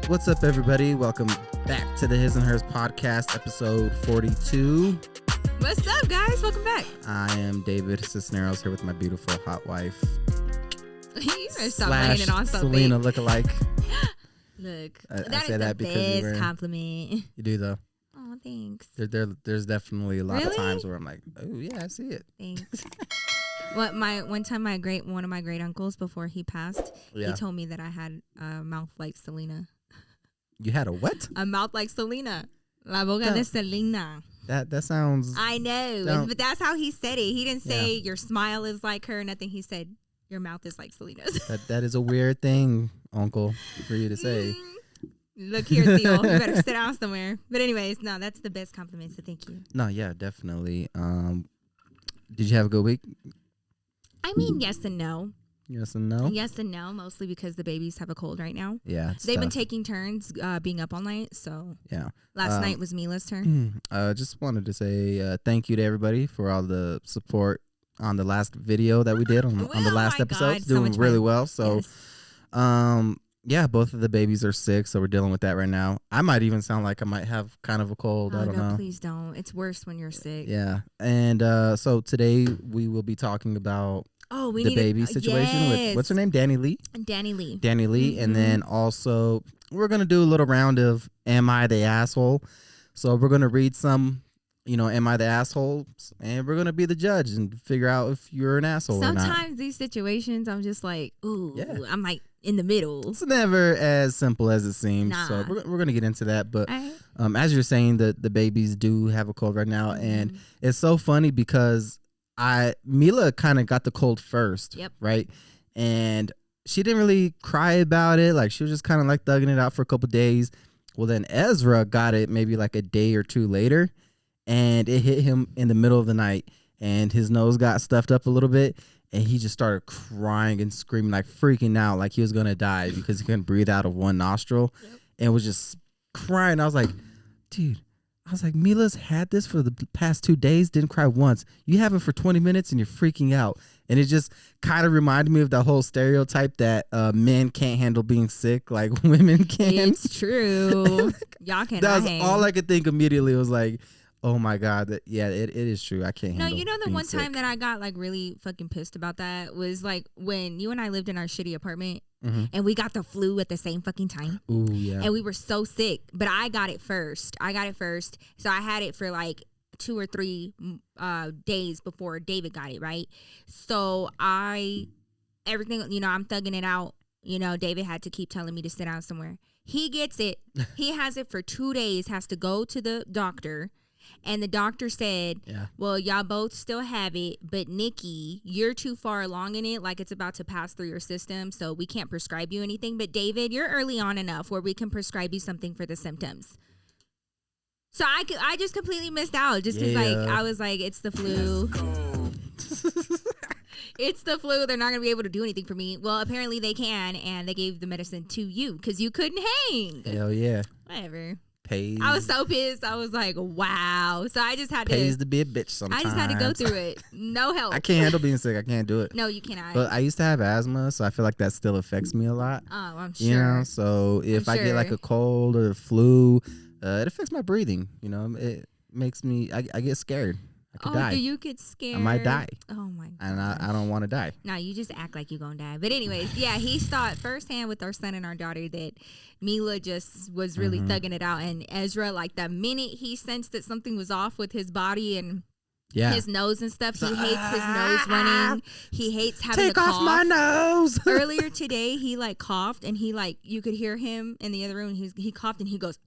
What's up, everybody? Welcome back to the HISxHERS podcast, episode 42. What's up, guys? Welcome back. I am David Cisneros here with my beautiful hot wife. You better stop laying it on something. Selena lookalike. Look, I say that because the best compliment. You do, though. Oh, thanks. There's definitely a lot Really? of times where I'm like, oh yeah, I see it. Thanks. One time one of my great uncles before he passed, he told me that I had a mouth like Selena. You had a what? A mouth like Selena. La boca de Selena. That sounds. I know, but that's how he said it. He didn't say your smile is like her. Nothing. He said your mouth is like Selena's. That is a weird thing, Uncle, for you to say. Look here, Theo. You better sit down somewhere. But anyways, no, that's the best compliment. So thank you. No, yeah, definitely. Did you have a good week? I mean, yes and no. Yes and no? Yes and no, mostly because the babies have a cold right now. Yeah, they've been taking turns being up all night, so yeah. Last night was Mila's turn. Just wanted to say thank you to everybody for all the support on the last video that we did on the last episode. It's doing really well. So, yes. Yeah, both of the babies are sick, so we're dealing with that right now. I might even sound like I might have kind of a cold. I don't know. Please don't. It's worse when you're sick. Yeah, and so today we will be talking about the baby situation with, what's her name? DaniLeigh. DaniLeigh. Mm-hmm. And then also we're going to do a little round of Am I the Asshole? So we're going to read some, Am I the Asshole? And we're going to be the judge and figure out if you're an asshole or not. Sometimes these situations, I'm just like, ooh, I'm like in the middle. It's never as simple as it seems. Nah. So we're going to get into that. But as you're saying, the babies do have a cold right now. Mm-hmm. And it's so funny because Mila kind of got the cold first, right? And she didn't really cry about it. Like, she was just kind of like thugging it out for a couple days. Well, then Ezra got it maybe like a day or two later, and it hit him in the middle of the night, and his nose got stuffed up a little bit, and he just started crying and screaming, like freaking out, like he was going to die because he couldn't breathe out of one nostril and was just crying. I was like, dude. Mila's had this for the past 2 days, didn't cry once. You have it for 20 minutes and you're freaking out. And it just kind of reminded me of the whole stereotype that men can't handle being sick like women can. It's true. Y'all can't. That was all I could think immediately. Was like, oh my God, it is true. I can't handle. No, the one sick. time that I got like really fucking pissed about that was like when you and I lived in our shitty apartment. Mm-hmm. And we got the flu at the same fucking time. Ooh, yeah. And we were so sick. But I got it first. So I had it for like 2 or 3 days before David got it, right? So everything, I'm thugging it out. David had to keep telling me to sit down somewhere. He gets it. He has it for 2 days, has to go to the doctor. And the doctor said, well, y'all both still have it, but Nikki, you're too far along in it, like it's about to pass through your system, so we can't prescribe you anything. But David, you're early on enough where we can prescribe you something for the symptoms. So I just completely missed out just because I was like, it's the flu. It's the flu. They're not going to be able to do anything for me. Well, apparently they can, and they gave the medicine to you because you couldn't hang. Hell yeah. Whatever. Pays. I was so pissed. I was like, wow. So I just had pays to be a bitch sometimes. I just had to go through it. No help. I can't handle being sick. I can't do it. No, you cannot. But I used to have asthma, so I feel like that still affects me a lot. Oh, I'm sure. So if I get like a cold or a flu, it affects my breathing. It makes me, I get scared. I could die. Do you get scared? I might die. Oh my God. And I don't want to die. No, you just act like you're going to die. But anyways, he thought firsthand with our son and our daughter that Mila just was really thugging it out. And Ezra, like the minute he sensed that something was off with his body and his nose and stuff, he hates his nose running. He hates having to cough. Take off my nose. Earlier today, he like coughed and he like, you could hear him in the other room. He coughed and he goes,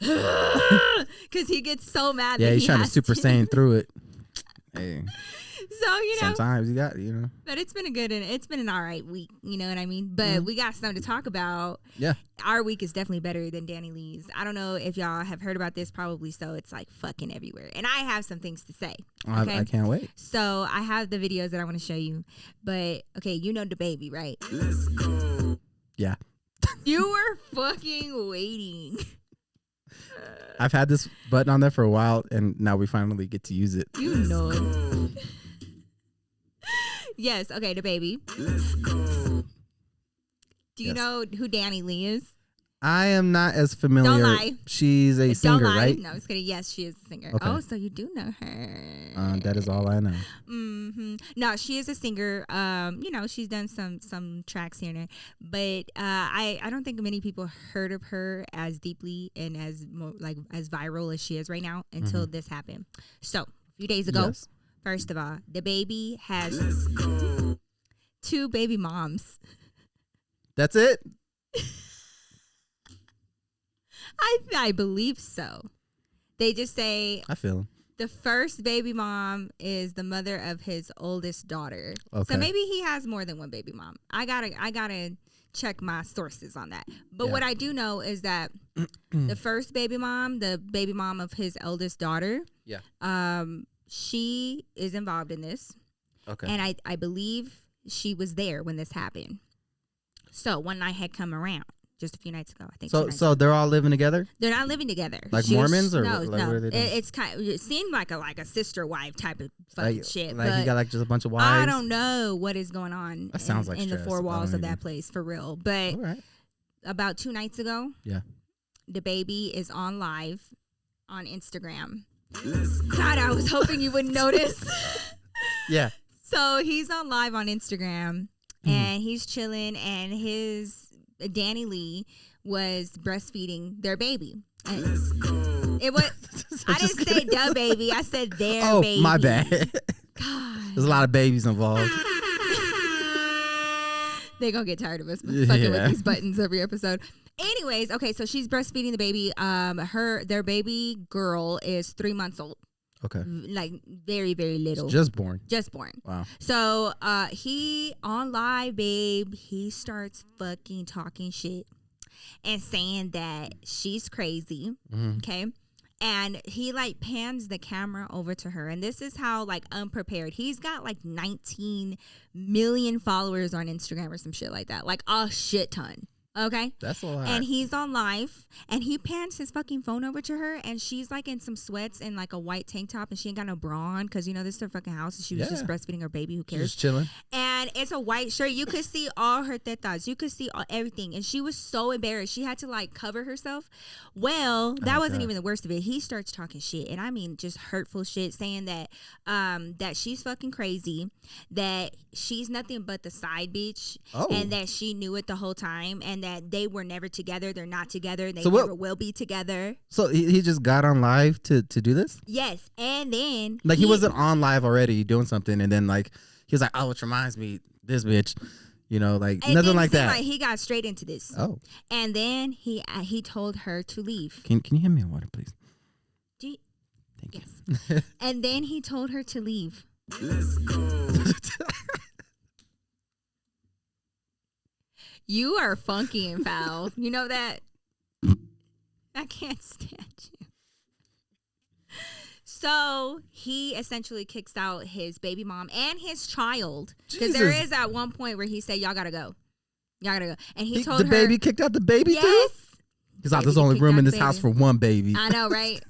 because he gets so mad. Yeah, he's trying to Super Saiyan through it. Hey. So, sometimes you got, But it's been an all right week, you know what I mean? But we got something to talk about. Yeah. Our week is definitely better than DaniLeigh's. I don't know if y'all have heard about this, probably so. It's like fucking everywhere. And I have some things to say. Okay? I can't wait. So I have the videos that I want to show you. But, okay, DaBaby, right? Let's go. Yeah. You were fucking waiting. I've had this button on there for a while, and now we finally get to use it. You know it. Yes, okay, DaBaby. Let's go. Do you know who DaniLeigh is? I am not as familiar. Don't lie. She's a singer, right? No, I was kidding. Yes, she is a singer. Okay. Oh, so you do know her. That is all I know. Mm-hmm. No, she is a singer. She's done some tracks here and there, but I don't think many people heard of her as deeply and as viral as she is right now until this happened. So a few days ago, first of all, DaBaby has 2 baby moms. That's it? I believe so. They just say I feel the first baby mom is the mother of his oldest daughter. Okay. So maybe he has more than one baby mom. I gotta check my sources on that. But what I do know is that the first baby mom, the baby mom of his eldest daughter, she is involved in this. Okay. And I believe she was there when this happened. So one night had come around. Just a few nights ago, I think. So they're all living together? They're not living together. Like Mormons or no, like, no. What are they doing? It seemed like a sister wife type of fucking shit. Like but you got like just a bunch of wives. I don't know what is going on. That sounds like in the 4 walls of even. that place for real. But about 2 nights ago, DaBaby is on live on Instagram. God, I was hoping you wouldn't notice. Yeah. So he's on live on Instagram and he's chilling, and his DaniLeigh was breastfeeding their baby. It was. I didn't say DaBaby. I said their baby. Oh, my bad. God. There's a lot of babies involved. They're gonna get tired of us fucking with these buttons every episode. Anyways, okay, so she's breastfeeding the baby. Their baby girl is 3 months old. Okay. Like very, very little. It's just born. Just born. Wow. So he on live, babe, he starts fucking talking shit and saying that she's crazy. Okay. And he like pans the camera over to her. And this is how like unprepared. He's got like 19 million followers on Instagram or some shit like that. Like a shit ton. Okay. That's a lot. And he's on live and he pans his fucking phone over to her, and she's like in some sweats and like a white tank top, and she ain't got no bra on because, this is her fucking house and she was just breastfeeding her baby. Who cares? She's just chilling. And it's a white shirt. You could see all her tetas. You could see everything. And she was so embarrassed. She had to like cover herself. Well, that wasn't even the worst of it. He starts talking shit. And I mean just hurtful shit, saying that that she's fucking crazy, that she's nothing but the side bitch, and that she knew it the whole time, and that they were never together. They're not together. They never will be together. So he just got on live to do this? Yes. And then like he wasn't on live already doing something, and then like he was like, oh, which reminds me, this bitch, like nothing like that. Like he got straight into this. Oh. And then he told her to leave. Can you hand me a water, please? Thank you. And then he told her to leave. Let's go. You are funky and foul. You know that? I can't stand you. So he essentially kicks out his baby mom and his child, because there is at one point where he said, y'all gotta go. And he told her. The baby kicked out the baby too? Because there's only room in this house for one baby. I know, right?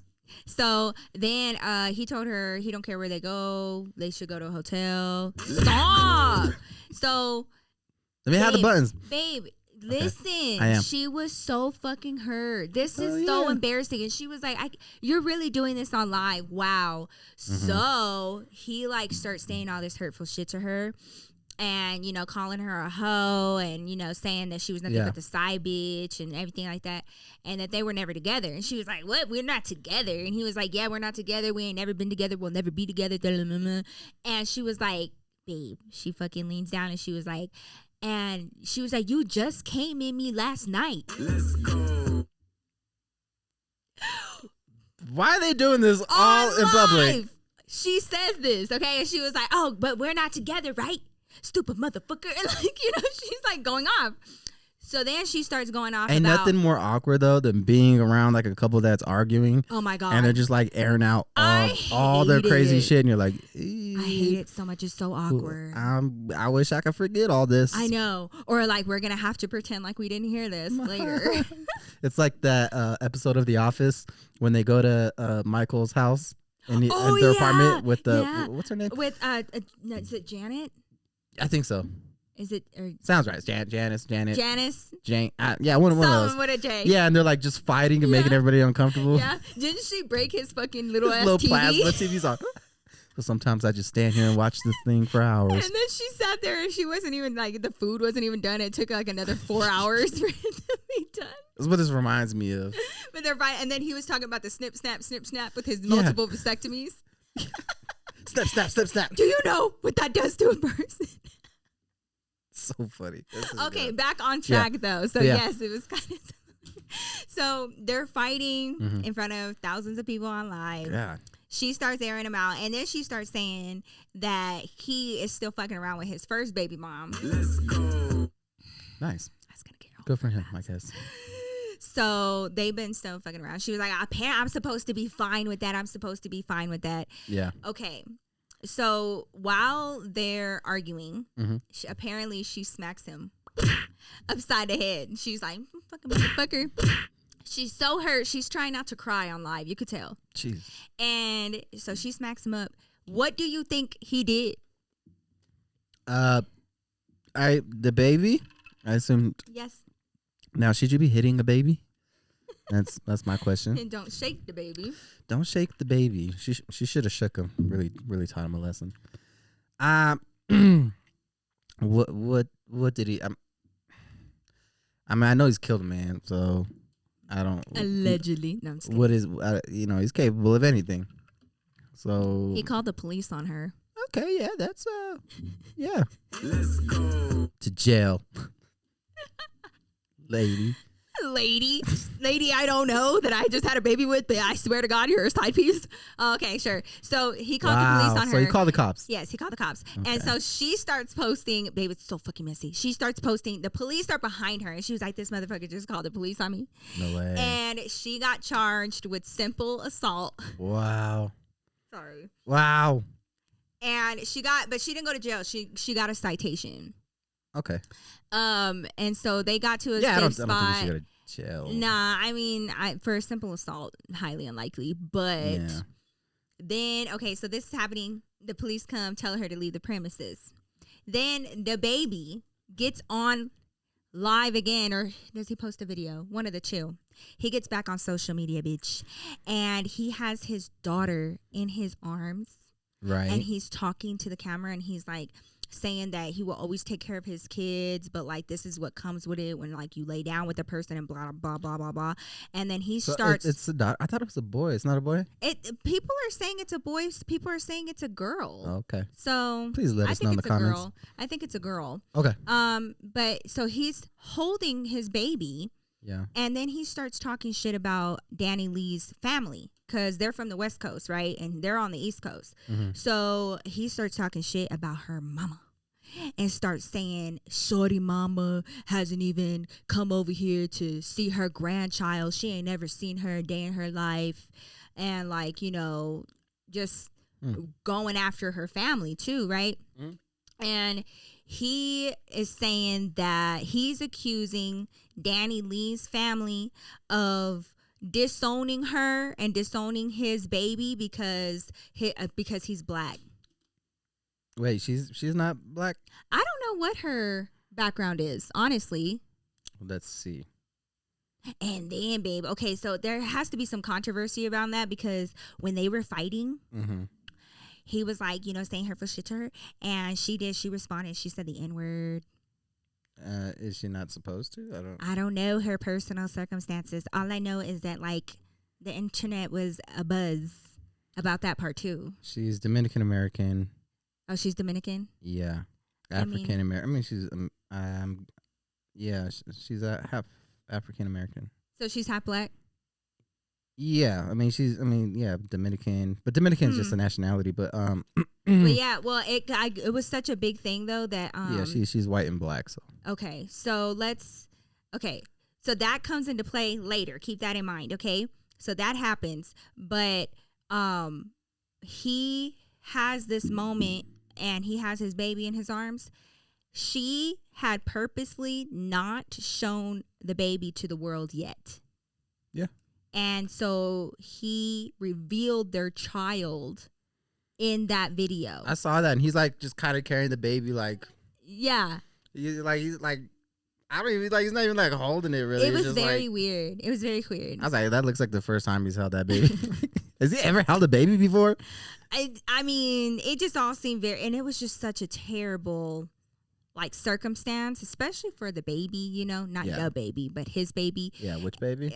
So then he told her he don't care where they go. They should go to a hotel. Stop. So let me have the buttons. Babe, listen. She was so fucking hurt. This is so embarrassing. And she was like, you're really doing this on live. Wow. So he like starts saying all this hurtful shit to her. And, calling her a hoe and, saying that she was nothing but the side bitch and everything like that. And that they were never together. And she was like, what? We're not together. And he was like, yeah, we're not together. We ain't never been together. We'll never be together. And she was like, babe, she fucking leans down and she was like, you just came in me last night. Let's go. Why are they doing this all in public? She says this, okay? And she was like, oh, but we're not together, right? Stupid motherfucker. And she's like going off. So then she starts going off. Ain't nothing more awkward though than being around like a couple that's arguing. Oh my God. And they're just like airing out all their crazy shit, and you're like, I hate it so much. It's so awkward. I wish I could forget all this. I know. Or like we're gonna have to pretend like we didn't hear this later. It's like that episode of The Office when they go to Michael's house and their apartment with the what's her name? With is it Janet? I think so. Is it? Sounds right. Janice. Jane. Yeah, one of those. With a J. Yeah, and they're like just fighting and making everybody uncomfortable. Yeah. Didn't she break his fucking little ass little TV? plasma TV's on. So sometimes I just stand here and watch this thing for hours. And then she sat there and she wasn't even like, the food wasn't even done. It took like another 4 hours for it to be done. That's what this reminds me of. But they're fine. And then he was talking about the snip, snap with his multiple vasectomies. snap. Do you know what that does to a person? So funny. Okay, back on track though. So yes, it was kind of. So they're fighting in front of thousands of people on live. Yeah. She starts airing him out, and then she starts saying that he is still fucking around with his first baby mom. Let's go. Nice. That's gonna get good for him, I guess. So they've been still fucking around. She was like, I'm supposed to be fine with that. Yeah. Okay. So while they're arguing, apparently she smacks him upside the head. She's like, fucking motherfucker. She's so hurt. She's trying not to cry on live. You could tell. Jeez. And so she smacks him up. What do you think he did? DaBaby, I assume. Yes. Now, should you be hitting a baby? That's my question. And don't shake the baby. Don't shake the baby. She should have shook him. Really taught him a lesson. What did he? I mean, I know he's killed a man, so I don't. Allegedly, no, I'm just kidding. What is? He's capable of anything. So he called the police on her. Okay, yeah, that's yeah. Let's go to jail, lady. Lady, I don't know that I just had a baby with, but I swear to God, you're a side piece. Okay, sure. So he called the police on her. So he called the cops. Yes, he called the cops. Okay. And so she starts posting, babe, it's so fucking messy. She starts posting, the police start behind her, and she was like, this motherfucker just called the police on me. No way. And she got charged with simple assault. Wow. Sorry. Wow. And she didn't go to jail. She got a citation. Okay. And so they got to a safe spot. I don't think she got a jail. Nah, I mean, for a simple assault, highly unlikely. But then, okay, so this is happening. The police come, tell her to leave the premises. Then DaBaby gets on live again, or does he post a video? One of the two. He gets back on social media, bitch, and he has his daughter in his arms. Right. And he's talking to the camera, and he's like saying that he will always take care of his kids, but like this is what comes with it when like you lay down with a person and blah blah blah blah blah. And then he starts. It's a daughter. I thought it was a boy. It's not a boy. People are saying it's a boy. People are saying it's a girl. Okay. So please let us know in the comments. I think it's a girl. Okay. But so he's holding his baby. Yeah. And then he starts talking shit about DaniLeigh's family because they're from the West Coast, right? And they're on the East Coast. Mm-hmm. So he starts talking shit about her mama and starts saying, shorty mama hasn't even come over here to see her grandchild. She ain't never seen her a day in her life. And like, just going after her family too, right? And he is saying that he's accusing DaniLeigh's family of disowning her and disowning his baby because he's black. Wait, she's not black? I don't know what her background is, honestly. Let's see. And then, babe, okay, so there has to be some controversy around that because when they were fighting, he was like, saying hurtful shit to her, and she responded. She said the N-word. Is she not supposed to? I don't know her personal circumstances. All I know is that like the internet was abuzz about that part too. She's Dominican American. Oh, she's Dominican? Yeah. African American. I mean, she's she's half African American. So she's half black? Yeah, Dominican, but Dominican is just a nationality. But it was such a big thing though that she's white and black. So so that comes into play later. Keep that in mind. Okay, so that happens, but he has this moment and he has his baby in his arms. She had purposely not shown the baby to the world yet. Yeah. And so he revealed their child in that video. I saw that, and he's like just kind of carrying the baby, like. Yeah. He's like, I don't even like. He's not even like holding it. Really, it was very weird. It was very weird. I was like, that looks like the first time he's held that baby. Has he ever held a baby before? I mean, it just all seemed very, and it was just such a terrible, like, circumstance, especially for the baby. You know, not the baby, but his baby. Yeah, which baby?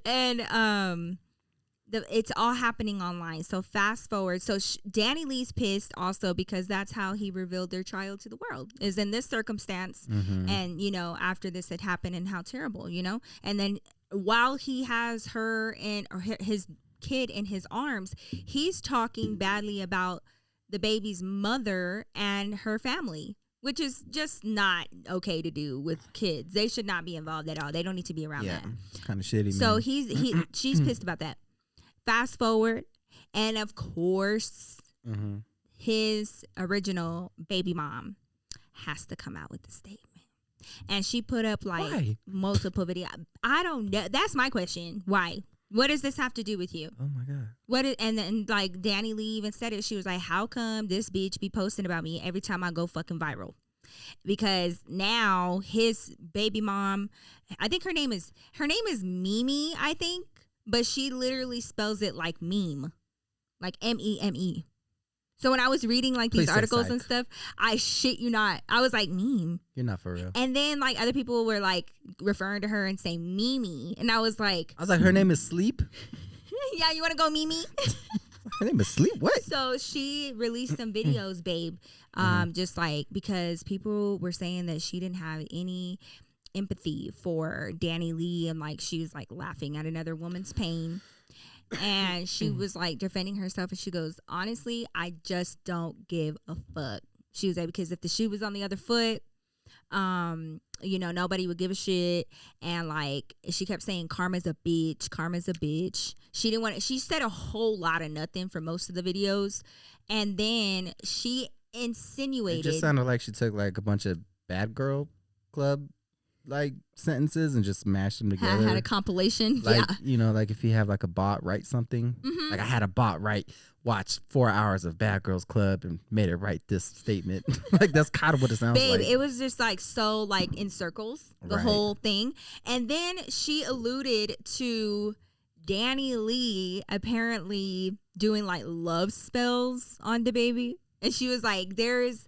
and it's all happening online. So fast forward. So DaniLeigh's pissed also because that's how he revealed their child to the world, is in this circumstance. Mm-hmm. And, you know, after this had happened and how terrible, you know. And then while he has her or his kid in his arms, he's talking badly about the baby's mother and her family, which is just not okay to do with kids. They should not be involved at all. They don't need to be around that. It's kind of shitty, so man. She's pissed about that. Fast forward, and of course, his original baby mom has to come out with a statement. And she put up like multiple videos. I don't know. That's my question. Why? What does this have to do with you? Oh my God. And then like DaniLeigh even said it. She was like, how come this bitch be posting about me every time I go fucking viral? Because now his baby mom, I think her name is Mimi, I think. But she literally spells it like meme, like MEME. So when I was reading like these articles and stuff, I shit you not, I was like, meme. You're not for real. And then like other people were like referring to her and saying Mimi, and I was like, her name is Sleep. Yeah, you want to go Mimi? Her name is Sleep. What? So she released some videos, babe, just like because people were saying that she didn't have any empathy for DaniLeigh, and like she was like laughing at another woman's pain, and she was like defending herself, and she goes, honestly, I just don't give a fuck. She was like, because if the shoe was on the other foot, you know, nobody would give a shit. And like she kept saying karma's a bitch. She didn't want to, she said a whole lot of nothing for most of the videos, and then she insinuated, it just sounded like she took like a bunch of Bad Girl Club like sentences and just mashed them together. Had a compilation. Like, you know, like if you have like a bot write something, like I had a bot watch 4 hours of Bad Girls Club and made it write this statement. Like that's kind of what it sounds like. Babe, it was just like so like in circles, the whole thing. And then she alluded to DaniLeigh apparently doing like love spells on DaBaby. And she was like, there's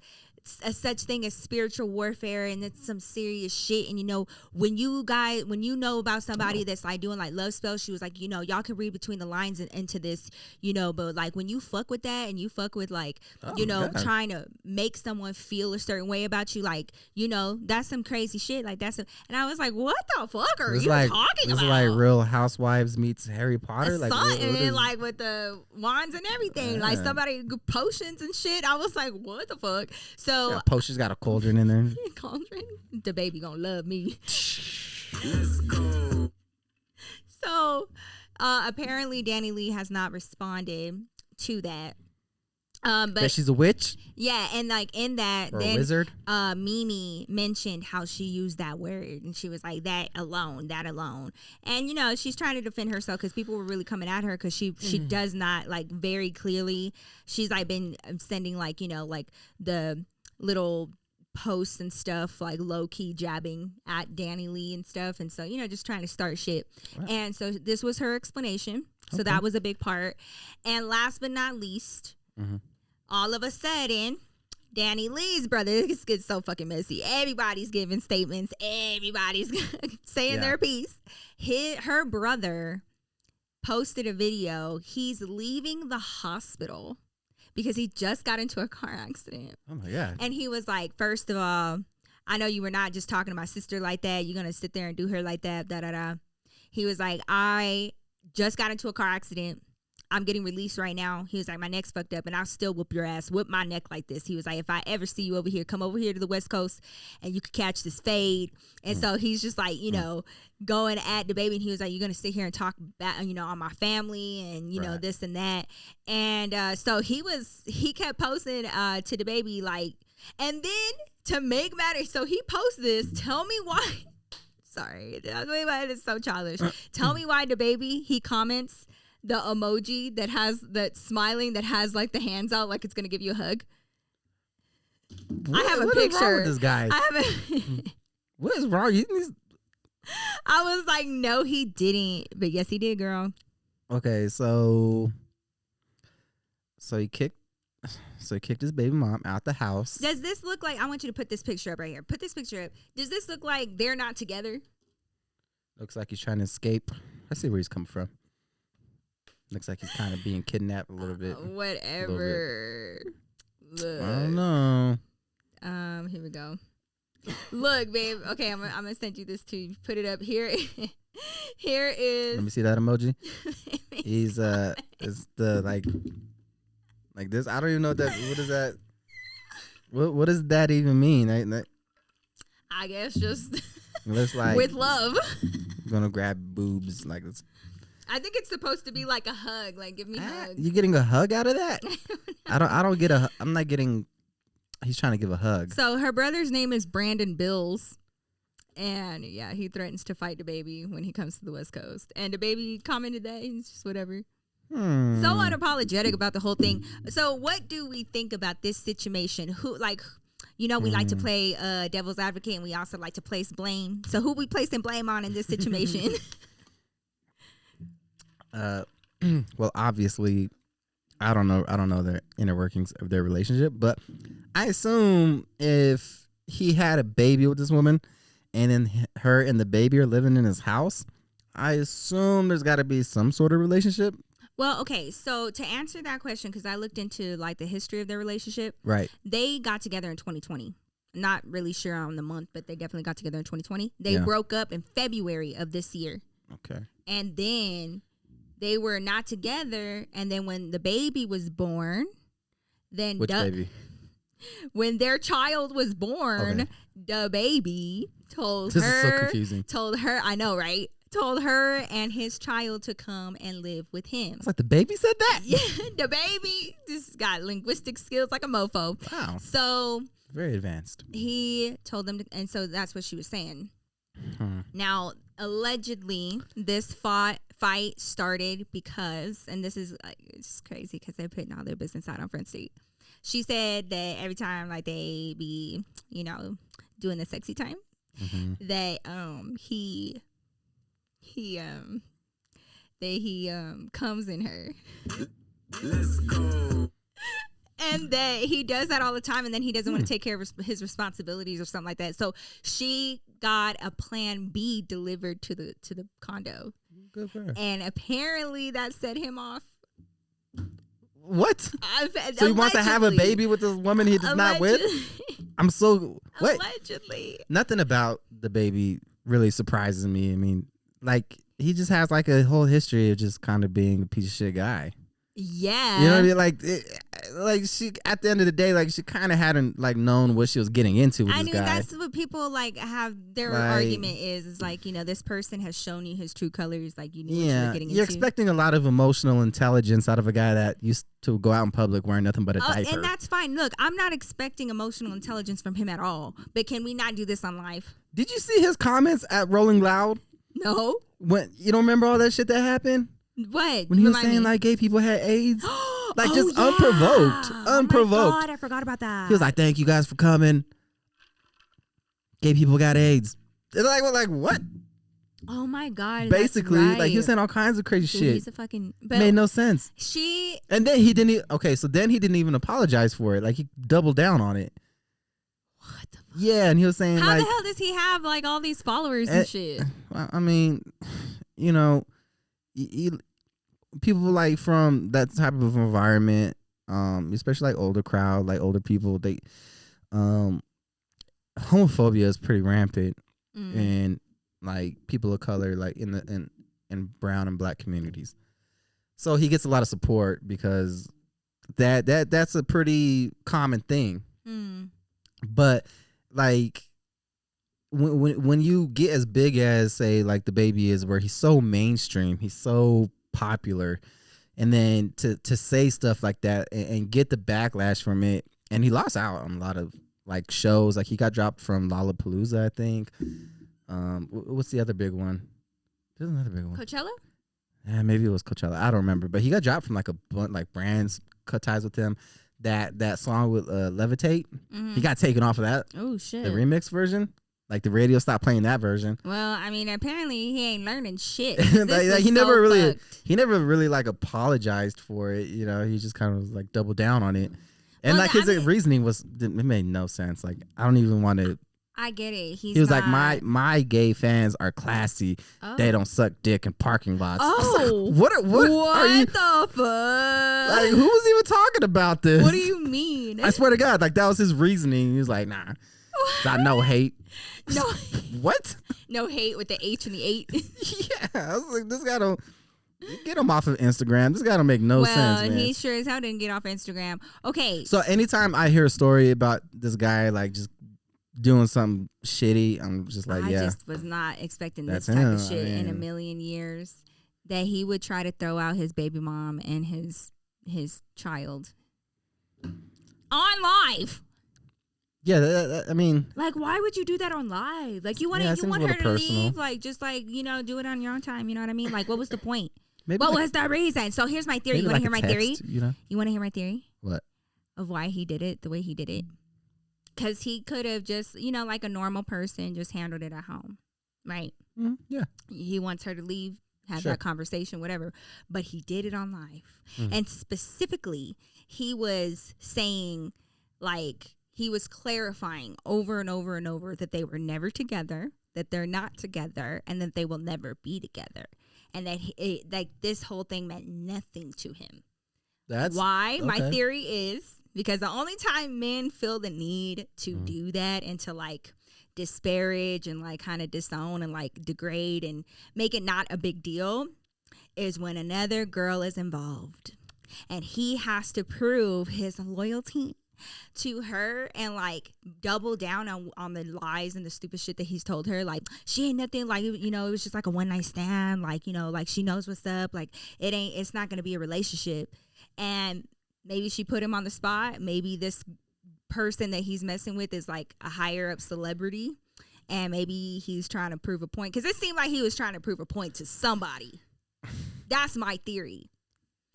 a such thing as spiritual warfare, and it's some serious shit. And you know, when you know about somebody that's like doing like love spells, she was like, you know, y'all can read between the lines into this, you know, but like when you fuck with that and you fuck with like, you know, trying to make someone feel a certain way about you, like, you know, that's some crazy shit. Like that's and I was like, what the fuck are you talking about? It's like Real Housewives meets Harry Potter, like and like with the wands and everything, like somebody potions and shit. I was like, what the fuck? So Potion's got a cauldron in there. Cauldron? DaBaby gonna love me. So apparently DaniLeigh has not responded to that. But she's a witch? Yeah, and like in that, or a wizard? Mimi mentioned how she used that word, and she was like, that alone. And you know, she's trying to defend herself because people were really coming at her because she does not, like, very clearly, she's like been sending like, you know, like the little posts and stuff, like low-key jabbing at DaniLeigh and stuff, and so, you know, just trying to start shit. Wow. And so this was her explanation. So that was a big part. And last but not least, all of a sudden, DaniLeigh's brother, this gets so fucking messy. Everybody's giving statements. Everybody's saying their piece. Her brother posted a video. He's leaving the hospital because he just got into a car accident. Oh my God. And he was like, first of all, I know you were not just talking to my sister like that. You're going to sit there and do her like that, da-da-da. He was like, I just got into a car accident. I'm getting released right now. He was like, my neck's fucked up and I'll still whoop your ass, whip my neck like this. He was like, if I ever see you over here, come over here to the West Coast and you could catch this fade. And so he's just like, you know, going at DaBaby, and he was like, you're going to sit here and talk about, you know, on my family and, you know, this and that. And so he kept posting to DaBaby, like, and then to make matters, so he posts this, tell me why. Sorry, it's so childish. Tell me why DaBaby, he comments the emoji that has that smiling that has like the hands out like it's gonna give you a hug. I have a what picture. Is wrong with this guy? I have a. What is wrong? I was like, no, he didn't, but yes, he did, girl. Okay, so he kicked his baby mom out the house. Does this look like? I want you to put this picture up right here. Put this picture up. Does this look like they're not together? Looks like he's trying to escape. I see where he's coming from. Looks like he's kind of being kidnapped a little bit. Whatever. Look. I don't know. Here we go. Look, babe. Okay, I'm gonna send you this too. Put it up here. Here is. Let me see that emoji. He's it's the like this. I don't even know what that. What is that? What does that even mean? I guess just. Looks like with love. I'm gonna grab boobs like this. I think it's supposed to be like a hug. Like, give me a hug. You getting a hug out of that? I don't get a. I'm not getting. He's trying to give a hug. So her brother's name is Brandon Bills. And yeah, he threatens to fight DaBaby when he comes to the West Coast. And DaBaby commented that he's just whatever. So unapologetic about the whole thing. So what do we think about this situation? Who, like, you know, we like to play devil's advocate, and we also like to place blame. So who we placing blame on in this situation? Well, obviously, I don't know the inner workings of their relationship, but I assume if he had a baby with this woman, and then her and the baby are living in his house, I assume there's got to be some sort of relationship. Well, okay, so to answer that question, because I looked into like the history of their relationship, right? They got together in 2020. Not really sure on the month, but they definitely got together in 2020. They broke up in February of this year. Okay, and then they were not together, and then when the baby was born, then which baby? When their child was born, DaBaby told her. This is so confusing. Told her, I know, right? Told her and his child to come and live with him. It's like the baby said that? Yeah, DaBaby just got linguistic skills like a mofo. Wow. So very advanced. He told them to, and so that's what she was saying. Now, allegedly, this fight started because, and this is it's crazy because they're putting all their business out on Front Street. She said that every time like they be, you know, doing the sexy time, that he comes in her. Let's go. And that he does that all the time, and then he doesn't want to take care of his responsibilities or something like that. So she got a plan B delivered to the condo. Good for her. And apparently that set him off. What? So he wants to have a baby with this woman he's not with? I'm so... What? Allegedly. Nothing about DaBaby really surprises me. I mean, like, he just has like a whole history of just kind of being a piece of shit guy. Yeah. You know what I mean? Like she, at the end of the day, like she kind of hadn't like known what she was getting into with this guy. That's what people like have their argument is like, you know, this person has shown you his true colors. Like you knew what you were getting into. You're expecting a lot of emotional intelligence out of a guy that used to go out in public wearing nothing but a diaper. And that's fine. Look, I'm not expecting emotional intelligence from him at all. But can we not do this on live? Did you see his comments at Rolling Loud? No. When you don't remember all that shit that happened? What? When he was saying like gay people had AIDS? Like just unprovoked. Oh my God, I forgot about that. He was like, thank you guys for coming. Gay people got AIDS. They're like what? Oh my God. Basically, that's right. like he was saying all kinds of crazy shit. He's a fucking made no sense. And then he didn't then he didn't even apologize for it. Like he doubled down on it. What the fuck? Yeah, and he was saying how the hell does he have like all these followers and shit? I mean, you know, people like from that type of environment, especially like older crowd, like older people, they homophobia is pretty rampant and like people of color, like in brown and black communities. So he gets a lot of support because that's a pretty common thing. But like when you get as big as say like DaBaby is, where he's so mainstream, he's so popular, and then to say stuff like that and get the backlash from it, and he lost out on a lot of like shows. Like he got dropped from Lollapalooza, I think. What's the other big one? There's another big one. Coachella? Yeah, maybe it was Coachella. I don't remember, but he got dropped from like a bunch like brands cut ties with him. that song with Levitate. He got taken off of that. Oh shit. The remix version. Like the radio stopped playing that version. Well, I mean, apparently he ain't learning shit. Like, he never really like apologized for it. You know, he just kind of was like doubled down on it. And like his reasoning it made no sense. Like I don't even want to. I get it. He was like, my gay fans are classy. Oh. They don't suck dick in parking lots. Oh, like, what are you, the fuck? Like, who was even talking about this? What do you mean? I swear to God, like that was his reasoning. He was like, nah, not no hate. No, what? No hate with the H and the 8. Yeah, I was like, this guy don't. Get him off of Instagram. This guy don't make no sense, man. He sure as hell didn't get off Instagram. Okay. So anytime I hear a story about this guy like just doing something shitty, I'm just like, I just was not expecting this type of shit in a million years. That he would try to throw out his baby mom and his child on live. Yeah, I mean, like, why would you do that on live? Like, you want her to leave, like, just like, you know, do it on your own time. You know what I mean? Like, what was the point? What was the reason? So here's my theory. You want to hear my theory? You want to hear my theory? What? Of why he did it the way he did it. Because he could have just, you know, like a normal person, just handled it at home. Right? Mm-hmm. Yeah. He wants her to leave, have that conversation, whatever. But he did it on live. Mm-hmm. And specifically, he was saying, like, he was clarifying over and over and over that they were never together, that they're not together, and that they will never be together. And that like this whole thing meant nothing to him. That's why okay. My theory is because the only time men feel the need to do that and to like disparage and like kind of disown and like degrade and make it not a big deal is when another girl is involved and he has to prove his loyalty to her and like double down on the lies and the stupid shit that he's told her. Like, she ain't nothing, like, you know, it was just like a one night stand, like, you know, like she knows what's up, like it's not gonna be a relationship. And maybe she put him on the spot. Maybe this person that he's messing with is like a higher up celebrity and maybe he's trying to prove a point, because it seemed like he was trying to prove a point to somebody. That's my theory.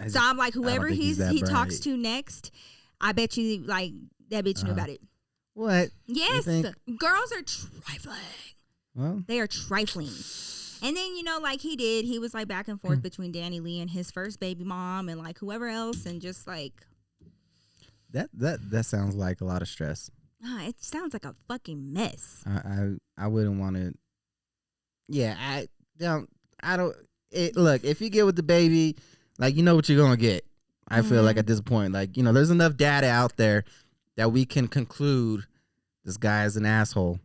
So I'm like, whoever he talks to next, I bet you, like, that bitch knew about it. What? Yes. Girls are trifling. Well, they are trifling. And then, you know, like he was, like, back and forth between DaniLeigh and his first baby mom and, like, whoever else. And just, like. That sounds like a lot of stress. It sounds like a fucking mess. I wouldn't want to. Yeah, I don't. Look, if you get with the baby, like, you know what you're going to get. I feel like at this point, like, you know, there's enough data out there that we can conclude this guy is an asshole,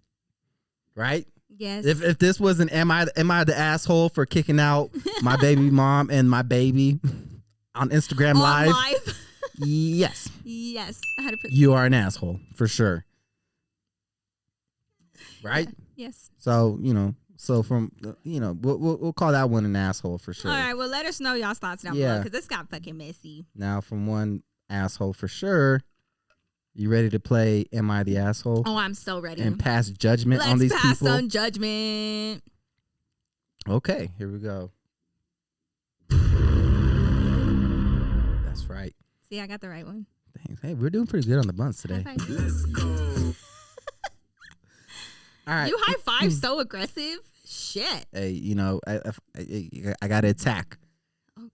right? Yes. If this wasn't, am I the asshole for kicking out my baby mom and my baby on Instagram Live? Yes. Yes. You are an asshole for sure, right? Yeah. Yes. So, you know. So from, you know, we'll call that one an asshole for sure. All right, well, let us know y'all's thoughts down below because this got fucking messy. Now, from one asshole for sure, you ready to play Am I the Asshole? Oh, I'm so ready. And pass judgment on these people? Let's pass on judgment. Okay, here we go. That's right. See, I got the right one. Thanks. Hey, we're doing pretty good on the buns today. Let's go. All right. You high five so aggressive. Shit. Hey, you know, I got to attack. Oh,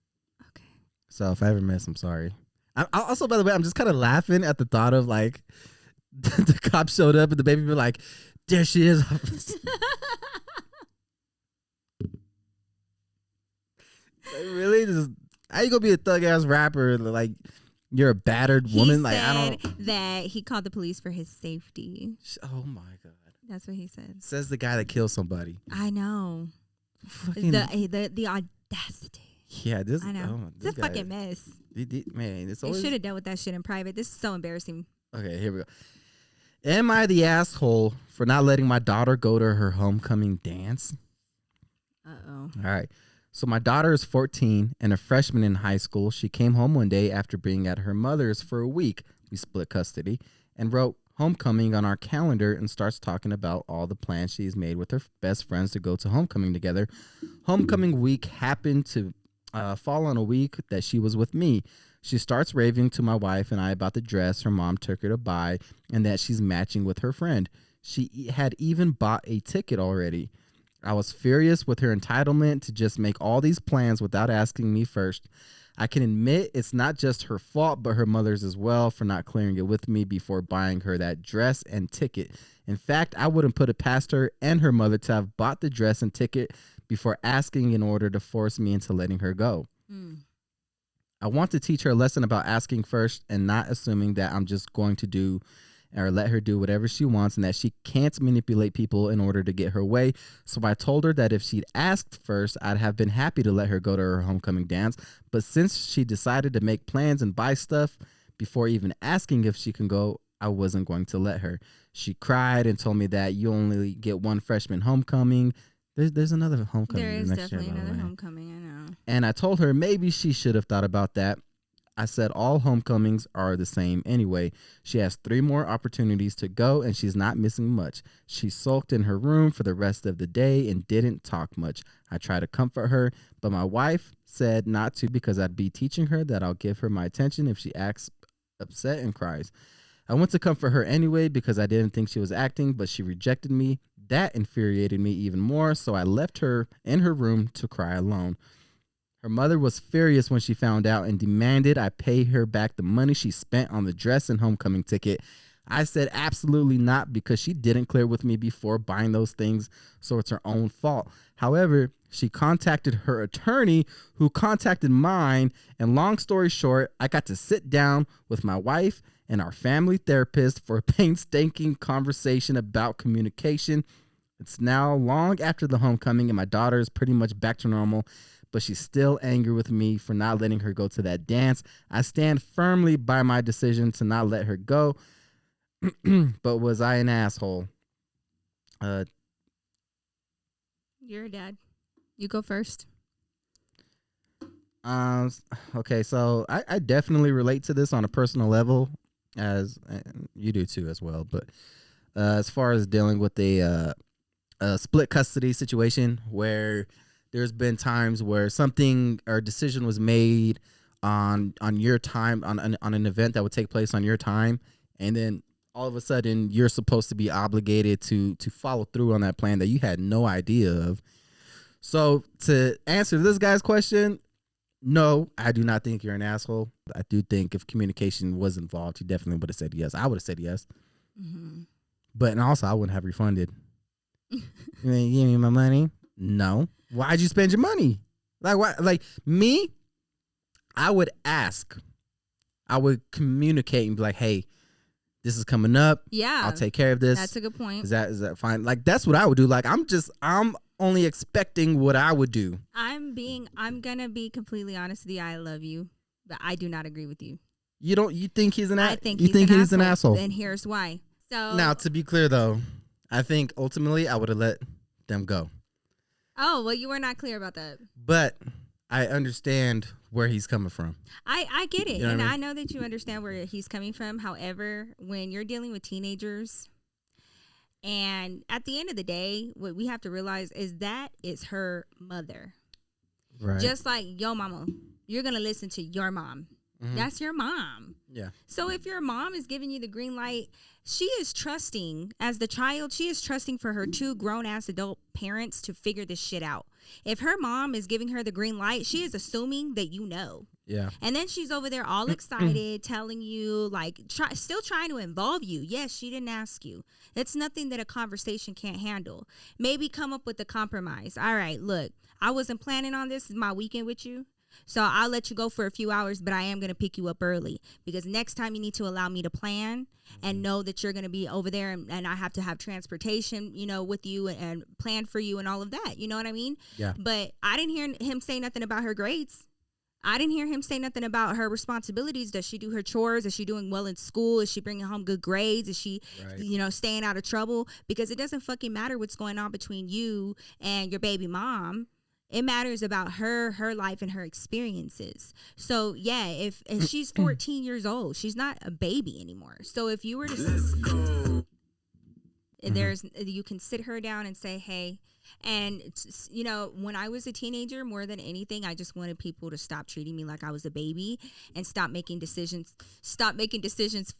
okay. So if I ever miss, I'm sorry. I also, by the way, I'm just kind of laughing at the thought of like the cop showed up and the baby be like, there she is. Like, really? Just, how you gonna be a thug ass rapper? Like, you're a battered woman? Like, I don't. That he called the police for his safety. Oh my God. That's what he said. Says the guy that killed somebody. I know. The audacity. Yeah, this. I know. It's a fucking mess. Man, it's always. They should have dealt with that shit in private. This is so embarrassing. Okay, here we go. Am I the asshole for not letting my daughter go to her homecoming dance? Uh-oh. All right. So my daughter is 14 and a freshman in high school. She came home one day after being at her mother's for a week. We split custody and wrote homecoming on our calendar and starts talking about all the plans she's made with her best friends to go to homecoming together. Homecoming week happened to fall on a week that she was with me. She starts raving to my wife and I about the dress her mom took her to buy and that she's matching with her friend. She had even bought a ticket already. I was furious with her entitlement to just make all these plans without asking me first. I can admit it's not just her fault, but her mother's as well for not clearing it with me before buying her that dress and ticket. In fact, I wouldn't put it past her and her mother to have bought the dress and ticket before asking in order to force me into letting her go. I want to teach her a lesson about asking first and not assuming that I'm just going to do or let her do whatever she wants and that she can't manipulate people in order to get her way. So I told her that if she'd asked first, I'd have been happy to let her go to her homecoming dance. But since she decided to make plans and buy stuff before even asking if she can go, I wasn't going to let her. She cried and told me that you only get one freshman homecoming. There's another homecoming. There is next definitely year, another homecoming, I know. And I told her maybe she should have thought about that. I said all homecomings are the same anyway. She has 3 more opportunities to go and she's not missing much. She sulked in her room for the rest of the day and didn't talk much. I tried to comfort her, but my wife said not to because I'd be teaching her that I'll give her my attention if she acts upset and cries. I went to comfort her anyway because I didn't think she was acting, but she rejected me. That infuriated me even more, so I left her in her room to cry alone. Her mother was furious when she found out and demanded I pay her back the money she spent on the dress and homecoming ticket. I said absolutely not because she didn't clear with me before buying those things, so it's her own fault. However, she contacted her attorney who contacted mine, and long story short, I got to sit down with my wife and our family therapist for a painstaking conversation about communication. It's now long after the homecoming and my daughter is pretty much back to normal, but she's still angry with me for not letting her go to that dance. I stand firmly by my decision to not let her go. But was I an asshole? You're a dad. You go first. Okay, so I definitely relate to this on a personal level, as you do too as well. But as far as dealing with a split custody situation where there's been times where something or decision was made on your time on an event that would take place on your time, and then all of a sudden you're supposed to be obligated to follow through on that plan that you had no idea of. So to answer this guy's question, no, I do not think you're an asshole. I do think if communication was involved, you definitely would have said yes. I would have said yes. Mm-hmm. But and also I wouldn't have refunded. You mean give me my money? No. Why'd you spend your money? Like why? Like me, I would ask. I would communicate and be like, "Hey, this is coming up. Yeah, I'll take care of this." That's a good point. Is that fine? Like that's what I would do. Like I'm only expecting what I would do. I'm gonna be completely honest with you. I love you, but I do not agree with you. You think he's an asshole? I think he's an asshole. And here's why. So now, to be clear though, I think ultimately I would have let them go. Oh, well, you were not clear about that. But I understand where he's coming from. I get it. You know and what I mean? I know that you understand where he's coming from. However, when you're dealing with teenagers, and at the end of the day, what we have to realize is that is her mother. Right. Just like your mama. You're going to listen to your mom. Mm-hmm. That's your mom. Yeah. So if your mom is giving you the green light, she is trusting, as the child, she is trusting for her 2 grown-ass adult parents to figure this shit out. If her mom is giving her the green light, she is assuming that you know. Yeah. And then she's over there all excited, telling you, like, still trying to involve you. Yes, she didn't ask you. It's nothing that a conversation can't handle. Maybe come up with a compromise. All right, look, I wasn't planning on this. This is my weekend with you. So I'll let you go for a few hours, but I am going to pick you up early because next time you need to allow me to plan and know that you're going to be over there and I have to have transportation, with you and plan for you and all of that. You know what I mean? Yeah. But I didn't hear him say nothing about her grades. I didn't hear him say nothing about her responsibilities. Does she do her chores? Is she doing well in school? Is she bringing home good grades? Is she, staying out of trouble? Because it doesn't fucking matter what's going on between you and your baby mom. It matters about her life, and her experiences. So, yeah, if she's 14 years old, she's not a baby anymore. So if you were to There's you can sit her down and say, hey. And, you know, when I was a teenager, more than anything, I just wanted people to stop treating me like I was a baby and stop making decisions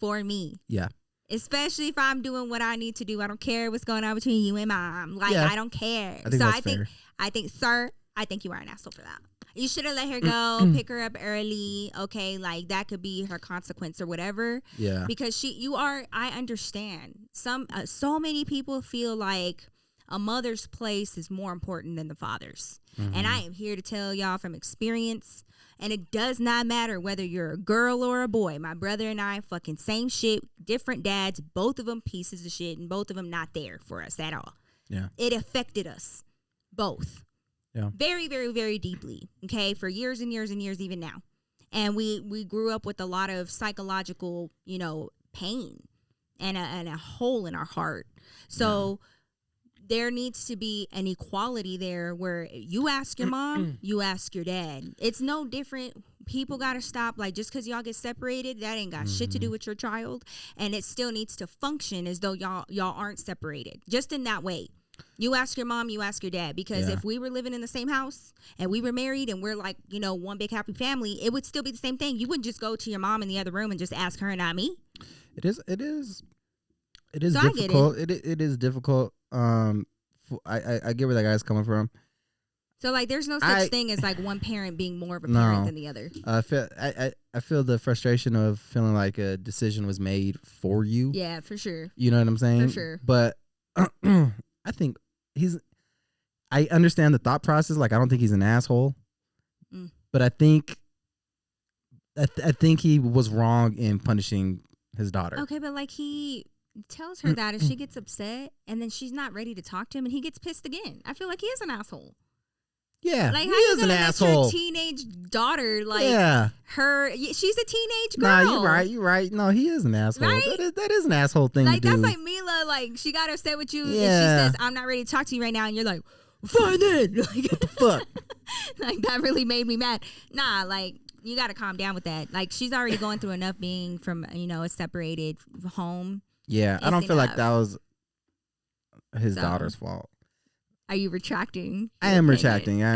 for me. Yeah. Especially if I'm doing what I need to do. I don't care what's going on between you and mom. Like, I don't care. I think that's fair. I think, sir, I think you are an asshole for that. You should have let her go, pick her up early. Okay, like that could be her consequence or whatever. Yeah. Because I understand. So many people feel like a mother's place is more important than the father's. And I am here to tell y'all from experience, and it does not matter whether you're a girl or a boy. My brother and I, fucking same shit, different dads, both of them pieces of shit, and both of them not there for us at all. Yeah. It affected us both. Yeah. Very, very, very deeply, okay, for years and years and years, even now. And we grew up with a lot of psychological, you know, pain and a hole in our heart. So there needs to be an equality there where you ask your mom, you ask your dad. It's no different. People got to stop. Like, just because y'all get separated, that ain't got shit to do with your child. And it still needs to function as though y'all aren't separated. Just in that way. You ask your mom, you ask your dad. Because if we were living in the same house and we were married and we're like, you know, one big happy family, it would still be the same thing. You wouldn't just go to your mom in the other room and just ask her and not me. It is So difficult. It is difficult. I get where that guy's coming from. So like, there's no such thing as like one parent being more of a parent than the other. I feel the frustration of feeling like a decision was made for you. Yeah, for sure. You know what I'm saying? For sure. But I think I understand the thought process. Like, I don't think he's an asshole, but I think he was wrong in punishing his daughter. Okay, but like, he tells her that and she gets upset and then she's not ready to talk to him and he gets pissed again. I feel like he is an asshole. Yeah, like, he how you is gonna an let asshole. your teenage daughter, like, she's a teenage girl. Nah, you're right. No, he is an asshole. Right? That is an asshole thing like, to do. that's like Mila, like, she got upset with you and she Yeah. says, I'm not ready to talk to you right now. And you're like, fine then. Like, What the fuck? Like, that really made me mad. Nah, like, you got to calm down with that. Like, she's already going through enough being from, you know, a separated home. Yeah, I don't feel like that was his daughter's fault. Are you retracting? I am retracting. I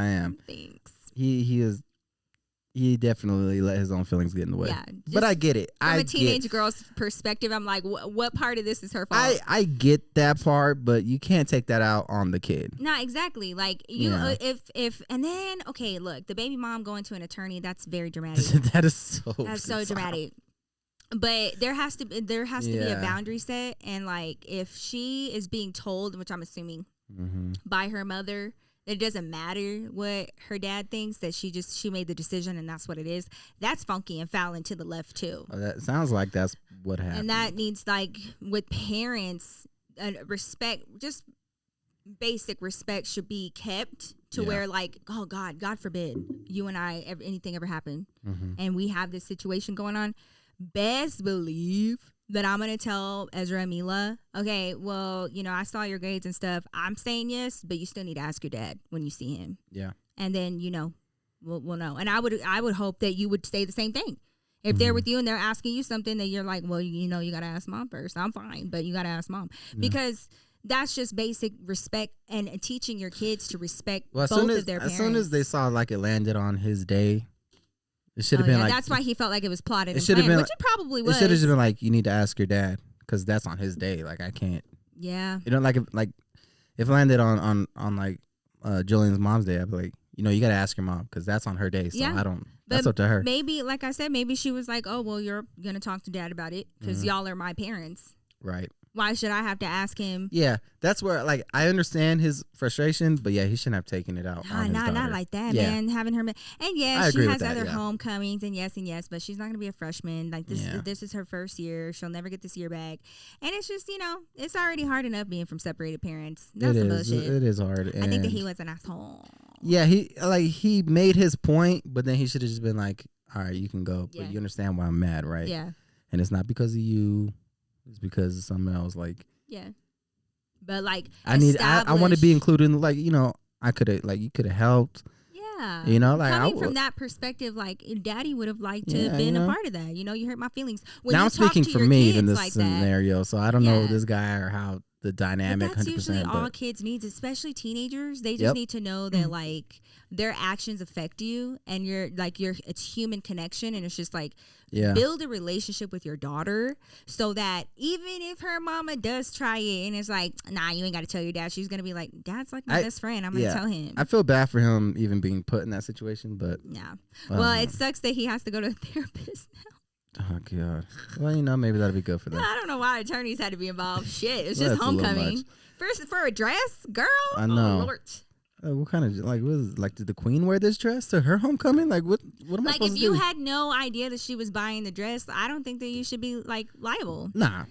am. Thanks. He definitely let his own feelings get in the way. Yeah, but I get it. From a teenage girl's perspective, I'm like, what part of this is her fault? I get that part, but you can't take that out on the kid. No, exactly. Like, you, if and then, okay, look, the baby mom going to an attorney, that's very dramatic. That's so dramatic. But there has to be a boundary set, and like, if she is being told, which I'm assuming by her mother, that it doesn't matter what her dad thinks, that she made the decision and that's what it is, that's funky and fouling to the left too. That sounds like that's what happened. And that needs, like, with parents, respect, just basic respect should be kept to where, like, oh God forbid you and I anything ever happen and we have this situation going on, best believe that I'm going to tell Ezra and Mila, okay, well, you know, I saw your grades and stuff. I'm saying yes, but you still need to ask your dad when you see him. Yeah. And then, you know, we'll know. And I would hope that you would say the same thing. If they're with you and they're asking you something that you're like, well, you know, you got to ask mom first. I'm fine, but you got to ask mom. Because that's just basic respect and teaching your kids to respect both of their parents. As soon as they saw, like, it landed on his day, it should have been like, that's why he felt like it was plotted and planned, which it probably was. It should have just been like, you need to ask your dad because that's on his day. Like, I can't. Yeah. You know, like if it landed on like Jillian's mom's day, I'd be like, you know, you got to ask your mom because that's on her day. So I don't. That's up to her. Maybe, like I said, maybe she was like, oh, well, you're gonna talk to dad about it because y'all are my parents. Right. Why should I have to ask him? Yeah, that's where, like, I understand his frustration, but yeah, he shouldn't have taken it out on his daughter. Not like that, man. Having her, and yes, she has other homecomings, and yes, but she's not gonna be a freshman. Like, this is her first year. She'll never get this year back, and it's just, you know, it's already hard enough being from separated parents. That's some bullshit. It is hard. I think that he was an asshole. Yeah, he made his point, but then he should have just been like, all right, you can go, but you understand why I'm mad, right? Yeah, and it's not because of you. It's because of something else, like, but like, I want to be included in, like, you know, you could have helped. Yeah. You know, like coming from that perspective, like Daddy would have liked to have been a part of that. You know, you hurt my feelings. When now you I'm speaking for me in this like scenario, so I don't know this guy or how the dynamic. But that's 100%, usually all kids need, especially teenagers. They just need to know that like their actions affect you, and it's human connection, and it's just like build a relationship with your daughter so that even if her mama does try it and it's like, nah, you ain't got to tell your dad, she's gonna be like, Dad's like my best friend, I'm gonna tell him. I feel bad for him even being put in that situation, but well, it sucks that he has to go to a therapist now. Oh God. Well, you know, maybe that'll be good for them. I don't know why attorneys had to be involved. Shit, it's just homecoming. First for a dress, girl. I know. Oh, Lord. What kind of did the queen wear this dress to her homecoming? Like what am I supposed to do? Like if you had no idea that she was buying the dress, I don't think that you should be like liable. Nah.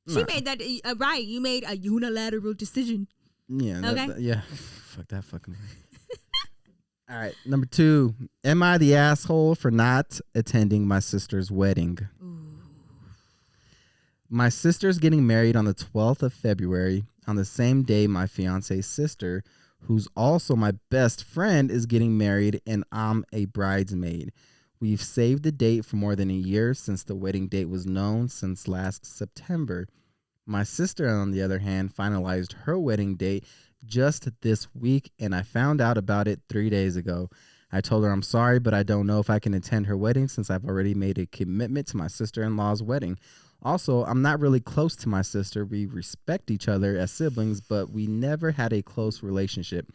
She made that right. You made a unilateral decision. Yeah. Okay. Fuck that fucking thing. All right. Number 2. Am I the asshole for not attending my sister's wedding? Ooh. My sister's getting married on the 12th of February, on the same day my fiance's sister, who's also my best friend, is getting married, and I'm a bridesmaid. We've saved the date for more than a year since the wedding date was known since last September. My sister, on the other hand, finalized her wedding date just this week, and I found out about it 3 days ago. I told her I'm sorry, but I don't know if I can attend her wedding since I've already made a commitment to my sister-in-law's wedding. Also, I'm not really close to my sister. We respect each other as siblings, but we never had a close relationship.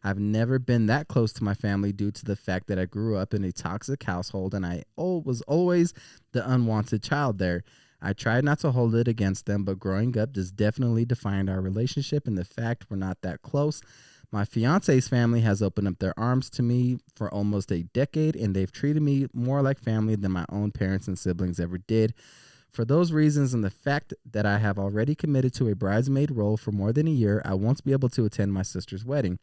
I've never been that close to my family due to the fact that I grew up in a toxic household and I was always the unwanted child there. I tried not to hold it against them, but growing up just definitely defined our relationship and the fact we're not that close. My fiance's family has opened up their arms to me for almost a decade, and they've treated me more like family than my own parents and siblings ever did. For those reasons and the fact that I have already committed to a bridesmaid role for more than a year, I won't be able to attend my sister's wedding.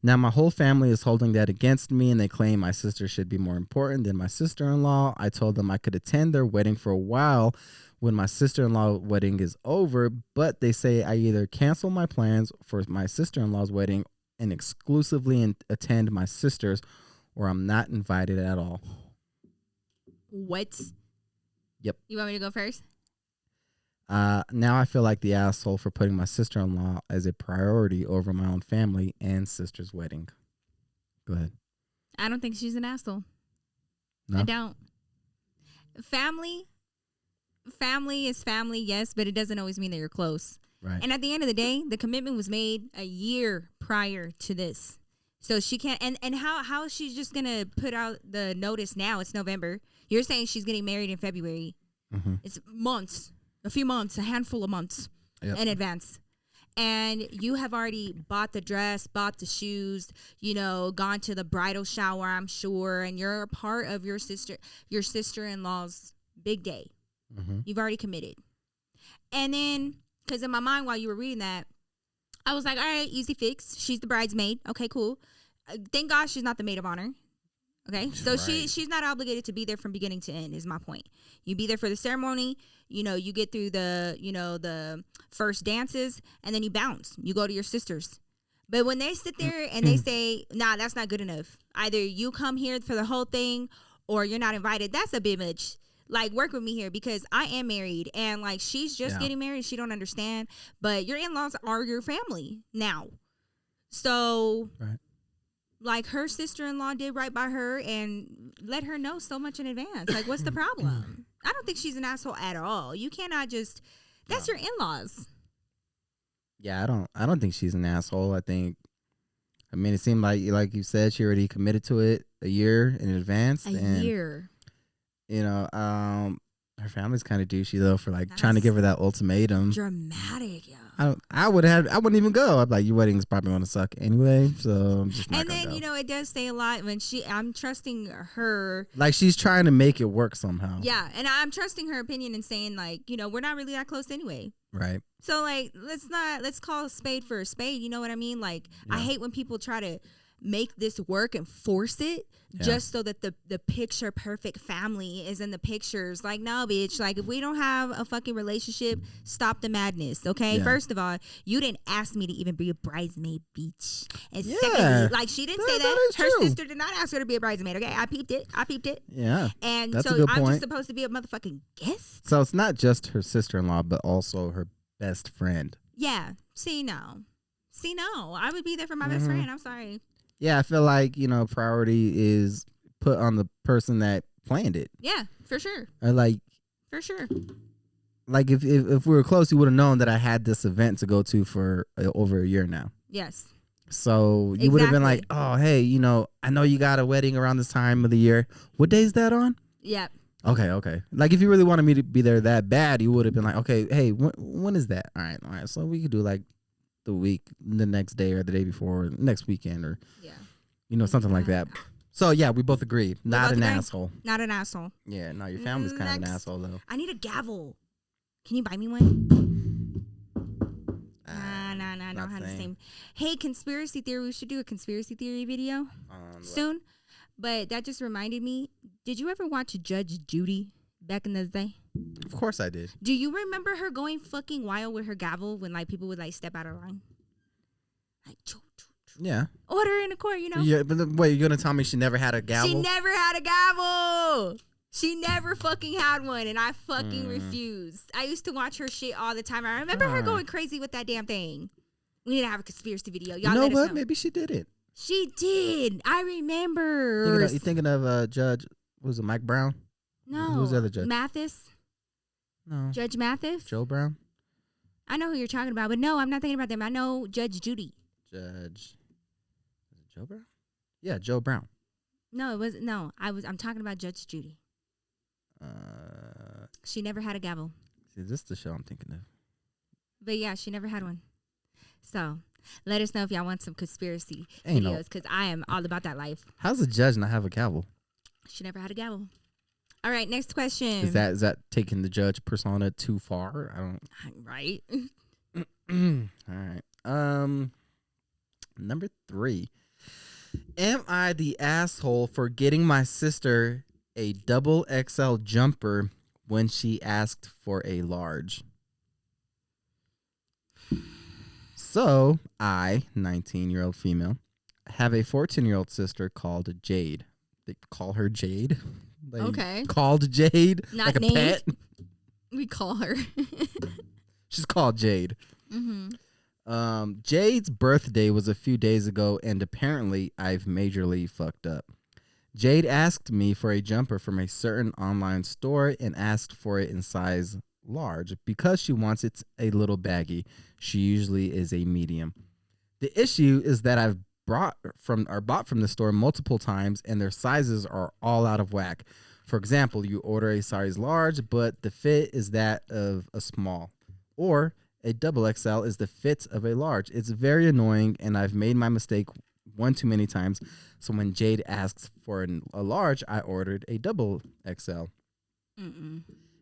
Now, my whole family is holding that against me, and they claim my sister should be more important than my sister-in-law. I told them I could attend their wedding for a while when my sister-in-law wedding is over, but they say I either cancel my plans for my sister-in-law's wedding and exclusively attend my sister's, or I'm not invited at all. What? Yep. You want me to go first? Now I feel like the asshole for putting my sister-in-law as a priority over my own family and sister's wedding. Go ahead. I don't think she's an asshole. No? I don't. Family is family, yes, but it doesn't always mean that you're close. Right. And at the end of the day, the commitment was made a year prior to this. So she can't, and how is she just going to put out the notice now? It's November. You're saying she's getting married in February. Mm-hmm. It's months, a few months, a handful of months in advance. And you have already bought the dress, bought the shoes, gone to the bridal shower, I'm sure. And you're a part of your sister-in-law's big day. Mm-hmm. You've already committed. And then, because in my mind, while you were reading that, I was like, all right, easy fix. She's the bridesmaid. Okay, cool. Thank God she's not the maid of honor. Okay, so right. she's not obligated to be there from beginning to end, is my point. You be there for the ceremony, you get through the first dances, and then you bounce. You go to your sister's. But when they sit there and they say, nah, that's not good enough. Either you come here for the whole thing or you're not invited. That's a bit much. Like, work with me here because I am married and like she's just getting married. She don't understand. But your in-laws are your family now. So right. Like her sister-in-law did right by her and let her know so much in advance. Like, what's the problem? I don't think she's an asshole at all. You cannot just, that's your in-laws. Yeah, I don't think she's an asshole. I mean, it seemed like you said, she already committed to it a year in advance. A year. Her family's kind of douchey though for trying to give her that ultimatum. Dramatic, yo. I wouldn't even go. I'd be like, your wedding's probably gonna suck anyway, so I'm just not gonna go. It does say a lot when I'm trusting her. Like she's trying to make it work somehow. Yeah, and I'm trusting her opinion and saying we're not really that close anyway. Right. So let's call a spade for a spade. You know what I mean? I hate when people try to make this work and force it just so that the picture perfect family is in the pictures. Like, no, bitch. Like, if we don't have a fucking relationship, stop the madness, okay? Yeah. First of all, you didn't ask me to even be a bridesmaid, bitch. And secondly, like, she didn't say that. Her sister did not ask her to be a bridesmaid, okay? I peeped it. Yeah. And that's so I'm just supposed to be a motherfucking guest? So it's not just her sister-in-law, but also her best friend. Yeah. See, no. I would be there for my best friend. I'm sorry. Yeah, I feel like, priority is put on the person that planned it. Yeah, for sure. For sure. Like, if we were close, you would have known that I had this event to go to for over a year now. Yes. So you would have been like, oh, hey, I know you got a wedding around this time of the year. What day is that on? Yep. Okay. Like, if you really wanted me to be there that bad, you would have been like, okay, hey, when is that? All right. So we could do like the next day or the day before, or next weekend, or something like that. So yeah, we both agree. Not an asshole. Not an asshole. Yeah, no, your family's kind of an asshole though. I need a gavel. Can you buy me one? I don't have the same. Hey, conspiracy theory. We should do a conspiracy theory video soon. But that just reminded me. Did you ever watch Judge Judy back in the day? Of course I did. Do you remember her going fucking wild with her gavel when like people would like step out of line? Like, yeah. Order in the court, Yeah, but wait, you're gonna tell me she never had a gavel? She never had a gavel. She never fucking had one, and I fucking refused. I used to watch her shit all the time. I remember her going crazy with that damn thing. We need to have a conspiracy video. Y'all let us know. Maybe she did it. She did. I remember. You thinking of Judge? Was it Mike Brown? No. Who was the other judge? Mathis. No. Judge Mathis? Joe Brown? I know who you're talking about, but no, I'm not thinking about them. I know Judge Judy. Is it Joe Brown? Yeah, Joe Brown. No, it wasn't. No, I'm talking about Judge Judy. She never had a gavel. See, this is the show I'm thinking of. But yeah, she never had one. So let us know if y'all want some conspiracy videos, because I am all about that life. How's a judge not have a gavel? She never had a gavel. All right, next question. Is that taking the judge persona too far? I don't. Right. All right. Number 3. Am I the asshole for getting my sister a double XL jumper when she asked for a large? So, I, 19-year-old female, have a 14-year-old sister called Jade. They call her Jade. Okay. Called Jade. Not like a named. pet. We call her. She's called Jade. Mm-hmm. Jade's birthday was a few days ago, and apparently I've majorly fucked up. Jade asked me for a jumper from a certain online store and asked for it in size large because she wants it a little baggy. She usually is a medium. The issue is that I've bought from the store multiple times, and their sizes are all out of whack. For example, you order a size large, but the fit is that of a small, or a double XL is the fit of a large. It's very annoying, and I've made my mistake one too many times. So when Jade asks for a large, I ordered a double XL.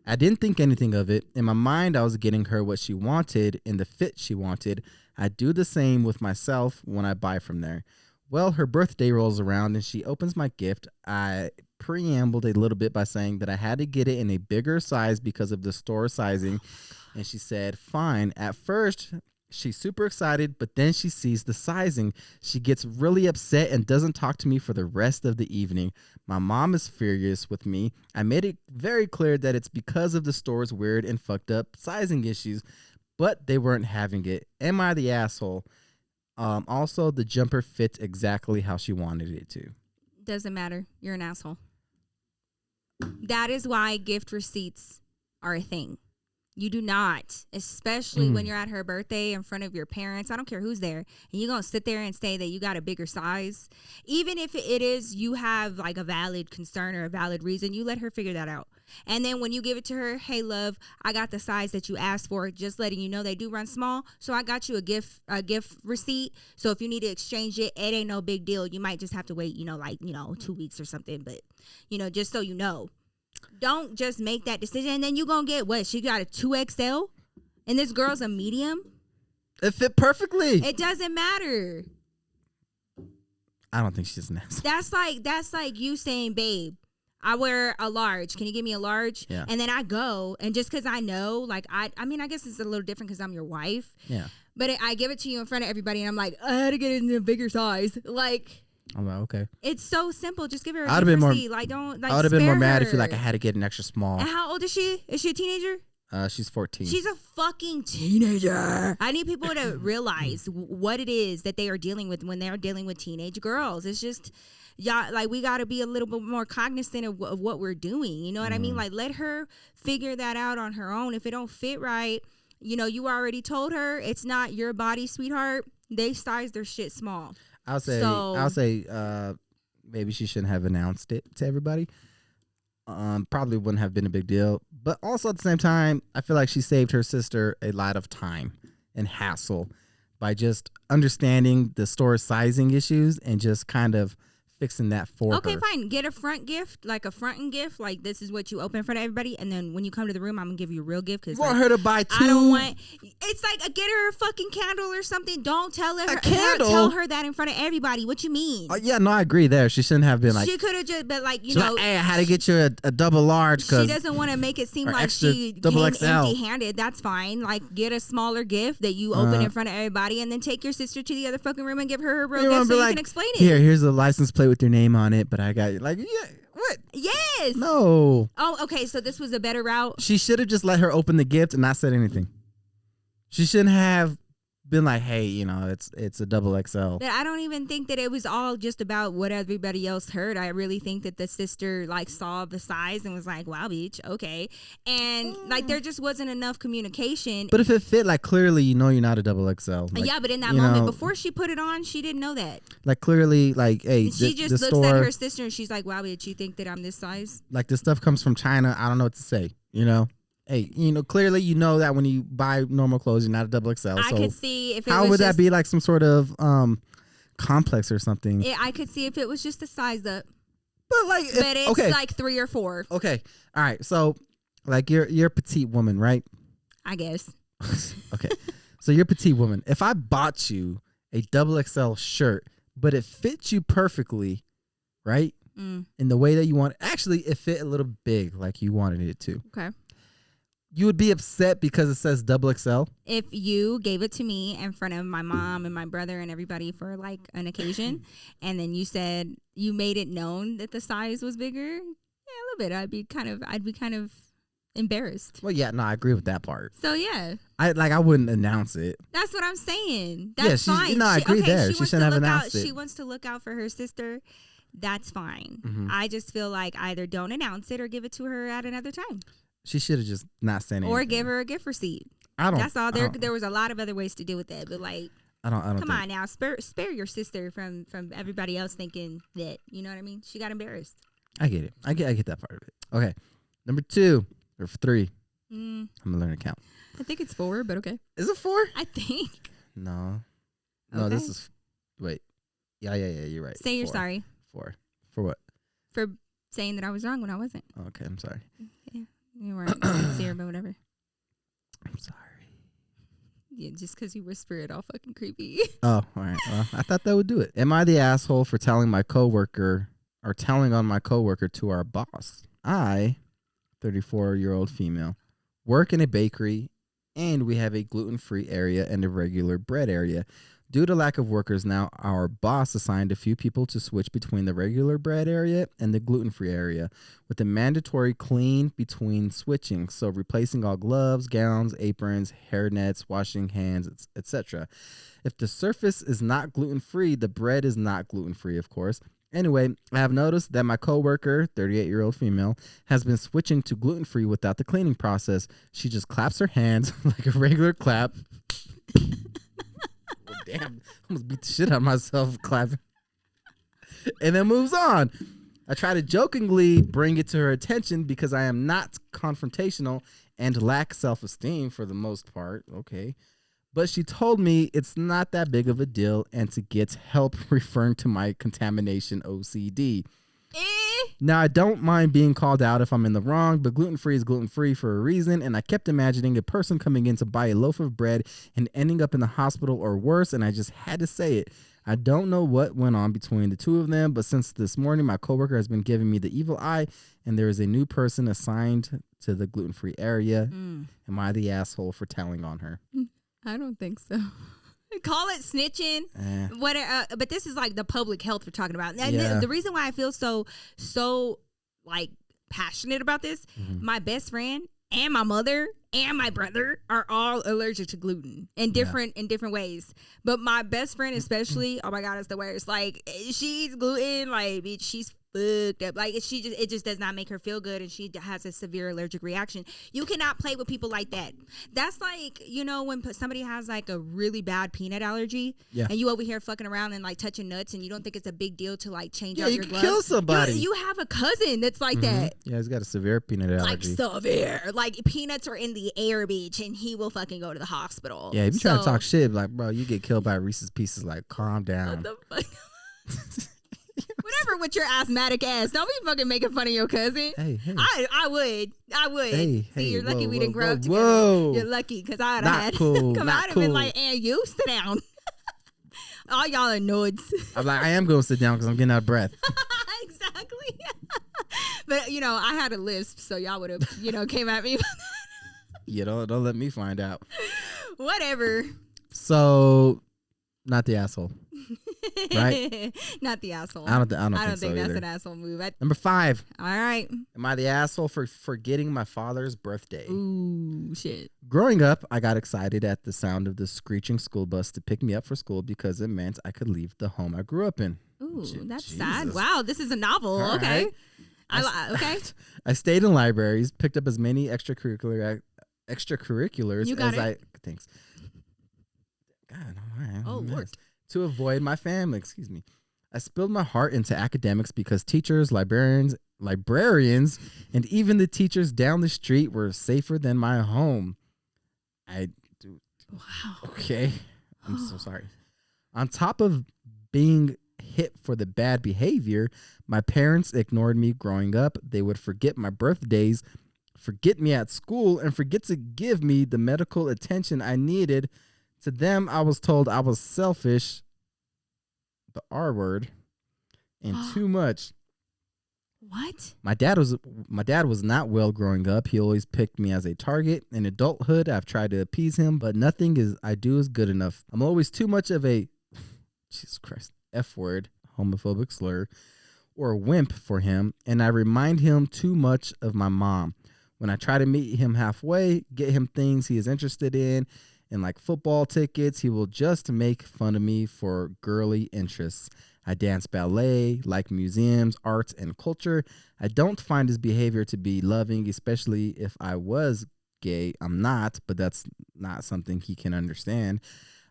I didn't think anything of it. In my mind, I was getting her what she wanted in the fit she wanted. I do the same with myself when I buy from there. Well, her birthday rolls around and she opens my gift. I preambled a little bit by saying that I had to get it in a bigger size because of the store sizing. And she said, fine. At first, she's super excited, but then she sees the sizing. She gets really upset and doesn't talk to me for the rest of the evening. My mom is furious with me. I made it very clear that it's because of the store's weird and fucked up sizing issues, but they weren't having it. Am I the asshole? Also, the jumper fits exactly how she wanted it to. Doesn't matter. You're an asshole. That is why gift receipts are a thing. You do not, especially when you're at her birthday in front of your parents. I don't care who's there. And you're going to sit there and say that you got a bigger size. Even if it is you have like a valid concern or a valid reason, you let her figure that out. And then when you give it to her, hey, love, I got the size that you asked for, just letting you know they do run small. So I got you a gift receipt. So if you need to exchange it, it ain't no big deal. You might just have to wait, 2 weeks or something. But, just so you know. Don't just make that decision, and then you gonna get what? She got a 2XL, and this girl's a medium. It fit perfectly. It doesn't matter. I don't think she's an asshole. That's like you saying, babe, I wear a large. Can you give me a large? Yeah. And then I go, and just because I know, like, I mean, I guess it's a little different because I'm your wife. Yeah. But I give it to you in front of everybody, and I'm like, I had to get it in a bigger size. Like, I'm like, okay. It's so simple. Just give her a I'd have been more. Like, don't. Like, I would have been more mad her. if you like I had to get an extra small. And how old is she? Is she a teenager? She's 14. She's a fucking teenager. I need people to realize what it is that they are dealing with when they're dealing with teenage girls. It's just, like, we got to be a little bit more cognizant of what we're doing. You know what I mean? Like, let her figure that out on her own. If it don't fit right, you know, you already told her it's not your body, sweetheart. They size their shit small. I'll say, maybe she shouldn't have announced it to everybody. Probably wouldn't have been a big deal. But also at the same time, I feel like she saved her sister a lot of time and hassle by just understanding the store sizing issues and just kind of fixing that for her. Okay, fine. Get a front gift, like a front gift. Like, this is what you open in front of everybody. And then when you come to the room, I'm going to give you a real gift. You want her to buy two? I don't want. It's like, get her a fucking candle or something. Don't tell her. Tell her that in front of everybody. What you mean? Yeah, no, I agree there. She shouldn't have been like. She could have just been like, you know. Like, hey, I had to get you a double large. She doesn't want to make it seem like she came empty-handed. That's fine. Like, get a smaller gift that you open in front of everybody, and then take your sister to the other fucking room and give her real gift so you can explain it. Here's a license plate with your name on it, but I got it. Like, yeah, what? Yes. No. Oh, okay. So this was a better route. She should have just let her open the gift and not said anything. She shouldn't have been like, hey, you know, it's a double XL. But I don't even think that it was all just about what everybody else heard. I really think that the sister like saw the size and was like, wow, bitch, okay. And like there just wasn't enough communication. But if it fit, like clearly you know you're not a double XL. Like, yeah, but in that moment, before she put it on, she didn't know that. Like clearly, like, hey, she just looks at her sister and she's like, wow, bitch, you think that I'm this size? Like, this stuff comes from China. I don't know what to say, you know? Hey, you know, clearly you know that when you buy normal clothes, you're not a double XL. I could see if it how was would that be like some sort of complex or something? I could see if it was just a size up. But like, it's like 3 or 4. Okay, all right. So, like, you're a petite woman, right? I guess. Okay, so you're a petite woman. If I bought you a double XL shirt, but it fits you perfectly, right? In the way that you want, actually, it fit a little big, like you wanted it to. Okay. You would be upset because it says double XL? If you gave it to me in front of my mom and my brother and everybody for like an occasion, and then you said you made it known that the size was bigger, yeah, a little bit. I'd be kind of embarrassed. Well, yeah, no, I agree with that part. So yeah, I wouldn't announce it. That's what I'm saying. That's fine. No, I agree there. She shouldn't have announced it. She wants to look out for her sister. That's fine. Mm-hmm. I just feel like either don't announce it or give it to her at another time. She should have just not sent it. Or give her a gift receipt. That's all. There was a lot of other ways to do with that, but like, I don't. Come on now, spare your sister from everybody else thinking that, you know what I mean. She got embarrassed. I get it. I get that part of it. Okay, number 2 or 3. I'm gonna learn to count. I think it's 4, but okay. Is it 4? I think. No, okay. This is. Wait. Yeah. You're right. Say 4. You're sorry. 4. For what? For saying that I was wrong when I wasn't. Okay, I'm sorry. Yeah. You weren't sincere, but whatever. I'm sorry. Yeah, just because you whisper it all fucking creepy. Oh, all right. Well, I thought that would do it. Am I the asshole for telling my coworker or telling on my coworker to our boss? I, 34-year-old female, work in a bakery, and we have a gluten-free area and a regular bread area. Due to lack of workers now, our boss assigned a few people to switch between the regular bread area and the gluten-free area with a mandatory clean between switching. So replacing all gloves, gowns, aprons, hair nets, washing hands, etc. If the surface is not gluten-free, the bread is not gluten-free, of course. Anyway, I have noticed that my coworker, 38-year-old female, has been switching to gluten-free without the cleaning process. She just claps her hands like a regular clap. Damn, I almost beat the shit out of myself clapping. And then moves on. I try to jokingly bring it to her attention because I am not confrontational and lack self-esteem for the most part. Okay. But she told me it's not that big of a deal and to get help referring to my contamination OCD. Now, I don't mind being called out if I'm in the wrong, but gluten-free is gluten-free for a reason, and I kept imagining a person coming in to buy a loaf of bread and ending up in the hospital or worse, and I just had to say it. I don't know what went on between the two of them, but since this morning, my coworker has been giving me the evil eye, and there is a new person assigned to the gluten-free area. Am I the asshole for telling on her? I don't think so. Call it snitching. But this is like the public health we're talking about. And the reason why I feel so like passionate about this, my best friend and my mother and my brother are all allergic to gluten in different ways. But my best friend especially, oh my God, it's the worst. Like, she eats gluten, like, bitch, she's fucked up. Like, it just does not make her feel good, and she has a severe allergic reaction. You cannot play with people like that. That's like, you know, when somebody has like a really bad peanut allergy, and you over here fucking around and like touching nuts, and you don't think it's a big deal to like change out your gloves. You can kill somebody. You have a cousin that's like that. Yeah, he's got a severe peanut allergy. Like severe. Like peanuts are in the air, bitch, and he will fucking go to the hospital. Yeah, if you trying to talk shit, like, bro, you get killed by Reese's Pieces. Like, calm down. What the fuck? Whatever with your asthmatic ass. Don't be fucking making fun of your cousin. Hey. I would. Hey, See, you're lucky we didn't grow up together. Whoa. You're lucky, because I'd have had cool. come out and been like, and you sit down. All y'all are nudes. I'm like, I am going to sit down because I'm getting out of breath. Exactly. But, you know, I had a lisp, so y'all would have, you know, came at me. You don't let me find out. Whatever. So, not the asshole. Right? Not the asshole. I don't think that's either. an asshole move. Number 5. All right. Am I the asshole for forgetting my father's birthday? Ooh, shit. Growing up, I got excited at the sound of the screeching school bus to pick me up for school because it meant I could leave the home I grew up in. Ooh, that's sad. Wow, this is a novel. All okay. Right. Okay. I stayed in libraries, picked up as many extracurriculars as I... Thanks. God, all right. Oh, Lord. To avoid my family, excuse me. I spilled my heart into academics because teachers, librarians, and even the teachers down the street were safer than my home. Wow. Okay. I'm so sorry. On top of being hit for the bad behavior, my parents ignored me growing up. They would forget my birthdays, forget me at school, and forget to give me the medical attention I needed. To them, I was told I was selfish, the R word, and too much. What? My dad was not well growing up. He always picked me as a target. In adulthood, I've tried to appease him, but nothing I do is good enough. I'm always too much of a, Jesus Christ, F word, homophobic slur, or a wimp for him, and I remind him too much of my mom. When I try to meet him halfway, get him things he is interested in, and like football tickets, he will just make fun of me for girly interests. I dance ballet, like museums, arts, and culture. I don't find his behavior to be loving, especially if I was gay. I'm not, but that's not something he can understand.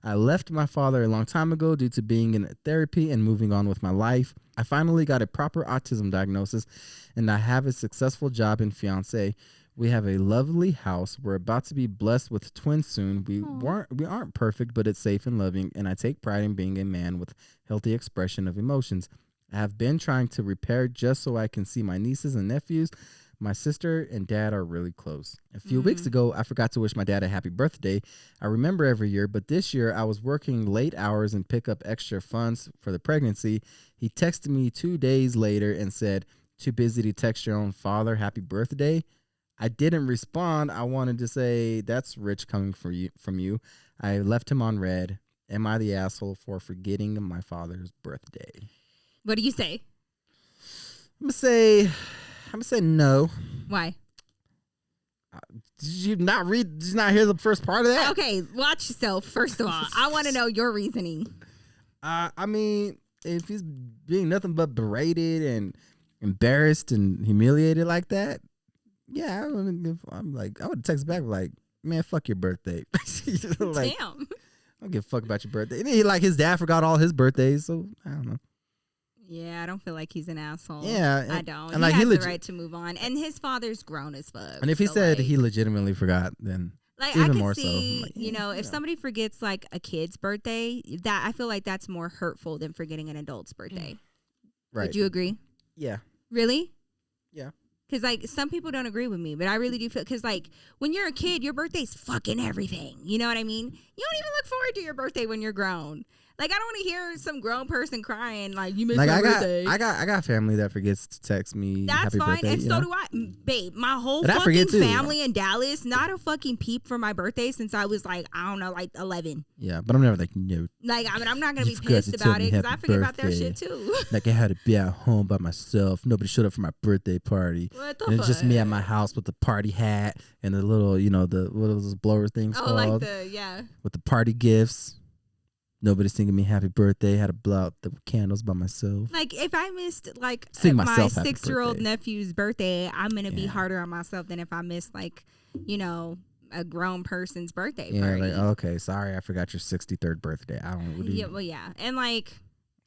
I left my father a long time ago due to being in therapy and moving on with my life. I finally got a proper autism diagnosis, and I have a successful job and fiance. We have a lovely house. We're about to be blessed with twins soon. We aren't perfect, but it's safe and loving, and I take pride in being a man with healthy expression of emotions. I have been trying to repair just so I can see my nieces and nephews. My sister and dad are really close. A few weeks ago, I forgot to wish my dad a happy birthday. I remember every year, but this year I was working late hours and pick up extra funds for the pregnancy. He texted me 2 days later and said, "Too busy to text your own father happy birthday?" I didn't respond. I wanted to say, that's rich coming from you. I left him on red. Am I the asshole for forgetting my father's birthday? What do you say? I'm gonna say no. Why? Did you not hear the first part of that? Okay, watch yourself, first of all. I want to know your reasoning. I mean, if he's being nothing but berated and embarrassed and humiliated like that, yeah, I would text back like, man, fuck your birthday. Like, damn. I don't give a fuck about your birthday. And his dad forgot all his birthdays, so I don't know. Yeah, I don't feel like he's an asshole. Yeah. I don't. And he has the right to move on. And his father's grown as fuck. And if he said he legitimately forgot, then like, even I more see, so. Like, you know, if somebody forgets like a kid's birthday, that I feel like that's more hurtful than forgetting an adult's birthday. Right. Would you agree? Yeah. Really? Yeah. Because, like, some people don't agree with me, but I really do feel, because, like, when you're a kid, your birthday's fucking everything. You know what I mean? You don't even look forward to your birthday when you're grown. Like, I don't want to hear some grown person crying like, you missed my birthday. I got family that forgets to text me. That's happy fine, birthday, and so do I, babe. My whole fucking family in Dallas, not a fucking peep for my birthday since I was like, I don't know, like 11. Yeah, but I'm never like, no. Like, I mean, I'm not gonna be pissed about it because I forget about their shit too. Like, I had to be at home by myself. Nobody showed up for my birthday party. What the and fuck? It's just me at my house with the party hat and the little, what are those blower things called? Like with the party gifts. Nobody singing me happy birthday. Had to blow out the candles by myself. Like, if I missed like my 6-year-old nephew's birthday, I'm gonna be harder on myself than if I missed like, a grown person's birthday party. Like, okay, sorry, I forgot your 63rd birthday. I don't. And like,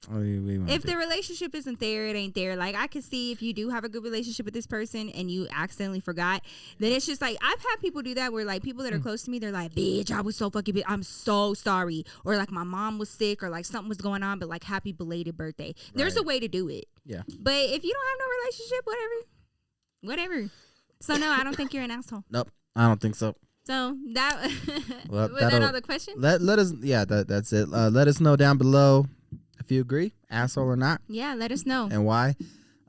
if the relationship isn't there, it ain't there. Like, I could see if you do have a good relationship with this person and you accidentally forgot, then it's just like, I've had people do that where like people that are close to me, they're like, bitch, I was so fucking bitch. I'm so sorry. Or like my mom was sick or like something was going on, but like happy belated birthday. There's a way to do it. Yeah. But if you don't have no relationship, whatever. So no, I don't think you're an asshole. Nope, I don't think so. So that was that all the question? Let us that's it. Let us know down below if you agree, asshole or not. Yeah, let us know. And why.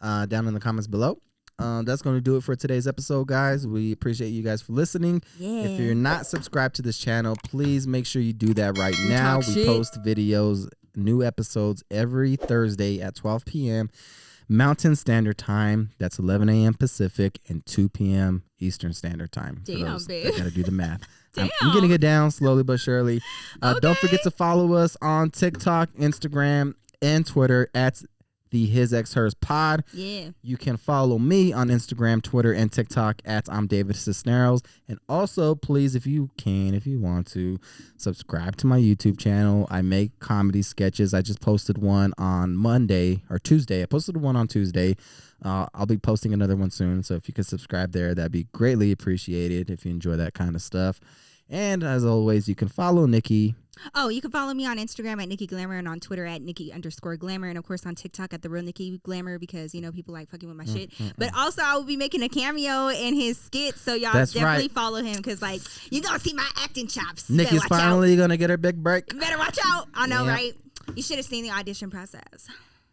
Down in the comments below. That's going to do it for today's episode, guys. We appreciate you guys for listening. Yeah. If you're not subscribed to this channel, please make sure you do that right now. We post videos, new episodes every Thursday at 12 p.m. Mountain Standard Time. That's 11 a.m. Pacific and 2 p.m. Eastern Standard Time. Damn, babe. I got to do the math. Damn. I'm getting it down slowly but surely. Don't forget to follow us on TikTok, Instagram, and Twitter at the HISxHERS pod. Yeah. You can follow me on Instagram, Twitter, and TikTok at I'm David Cisneros. And also, please, if you want to, subscribe to my YouTube channel. I make comedy sketches. I just posted one on Monday or Tuesday. I posted one on Tuesday. I'll be posting another one soon. So if you could subscribe there, that'd be greatly appreciated if you enjoy that kind of stuff. And as always, you can follow Nikki. Oh, you can follow me on Instagram at Nikki Glamour and on Twitter at Nikki_Glamour, and of course on TikTok at The Real Nikki Glamour because, people like fucking with my shit. But also I will be making a cameo in his skit, so y'all definitely follow him because like you gonna see my acting chops. Nikki's finally gonna get her big break. You better watch out. I know, right? You should have seen the audition process.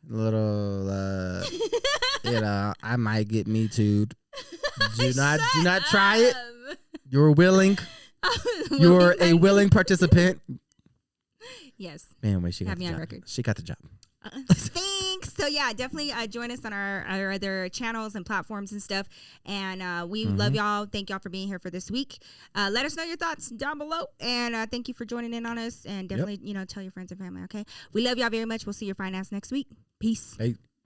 Little, I might get me too. Do not try it. You're willing. You're a willing participant. Yes. Anyway, she got Have the me job. On record. She got the job. Thanks. So yeah, definitely join us on our other channels and platforms and stuff. And we love y'all. Thank y'all for being here for this week. Let us know your thoughts down below. And thank you for joining in on us. And definitely, tell your friends and family. Okay. We love y'all very much. We'll see your fine ass next week. Peace. Hey.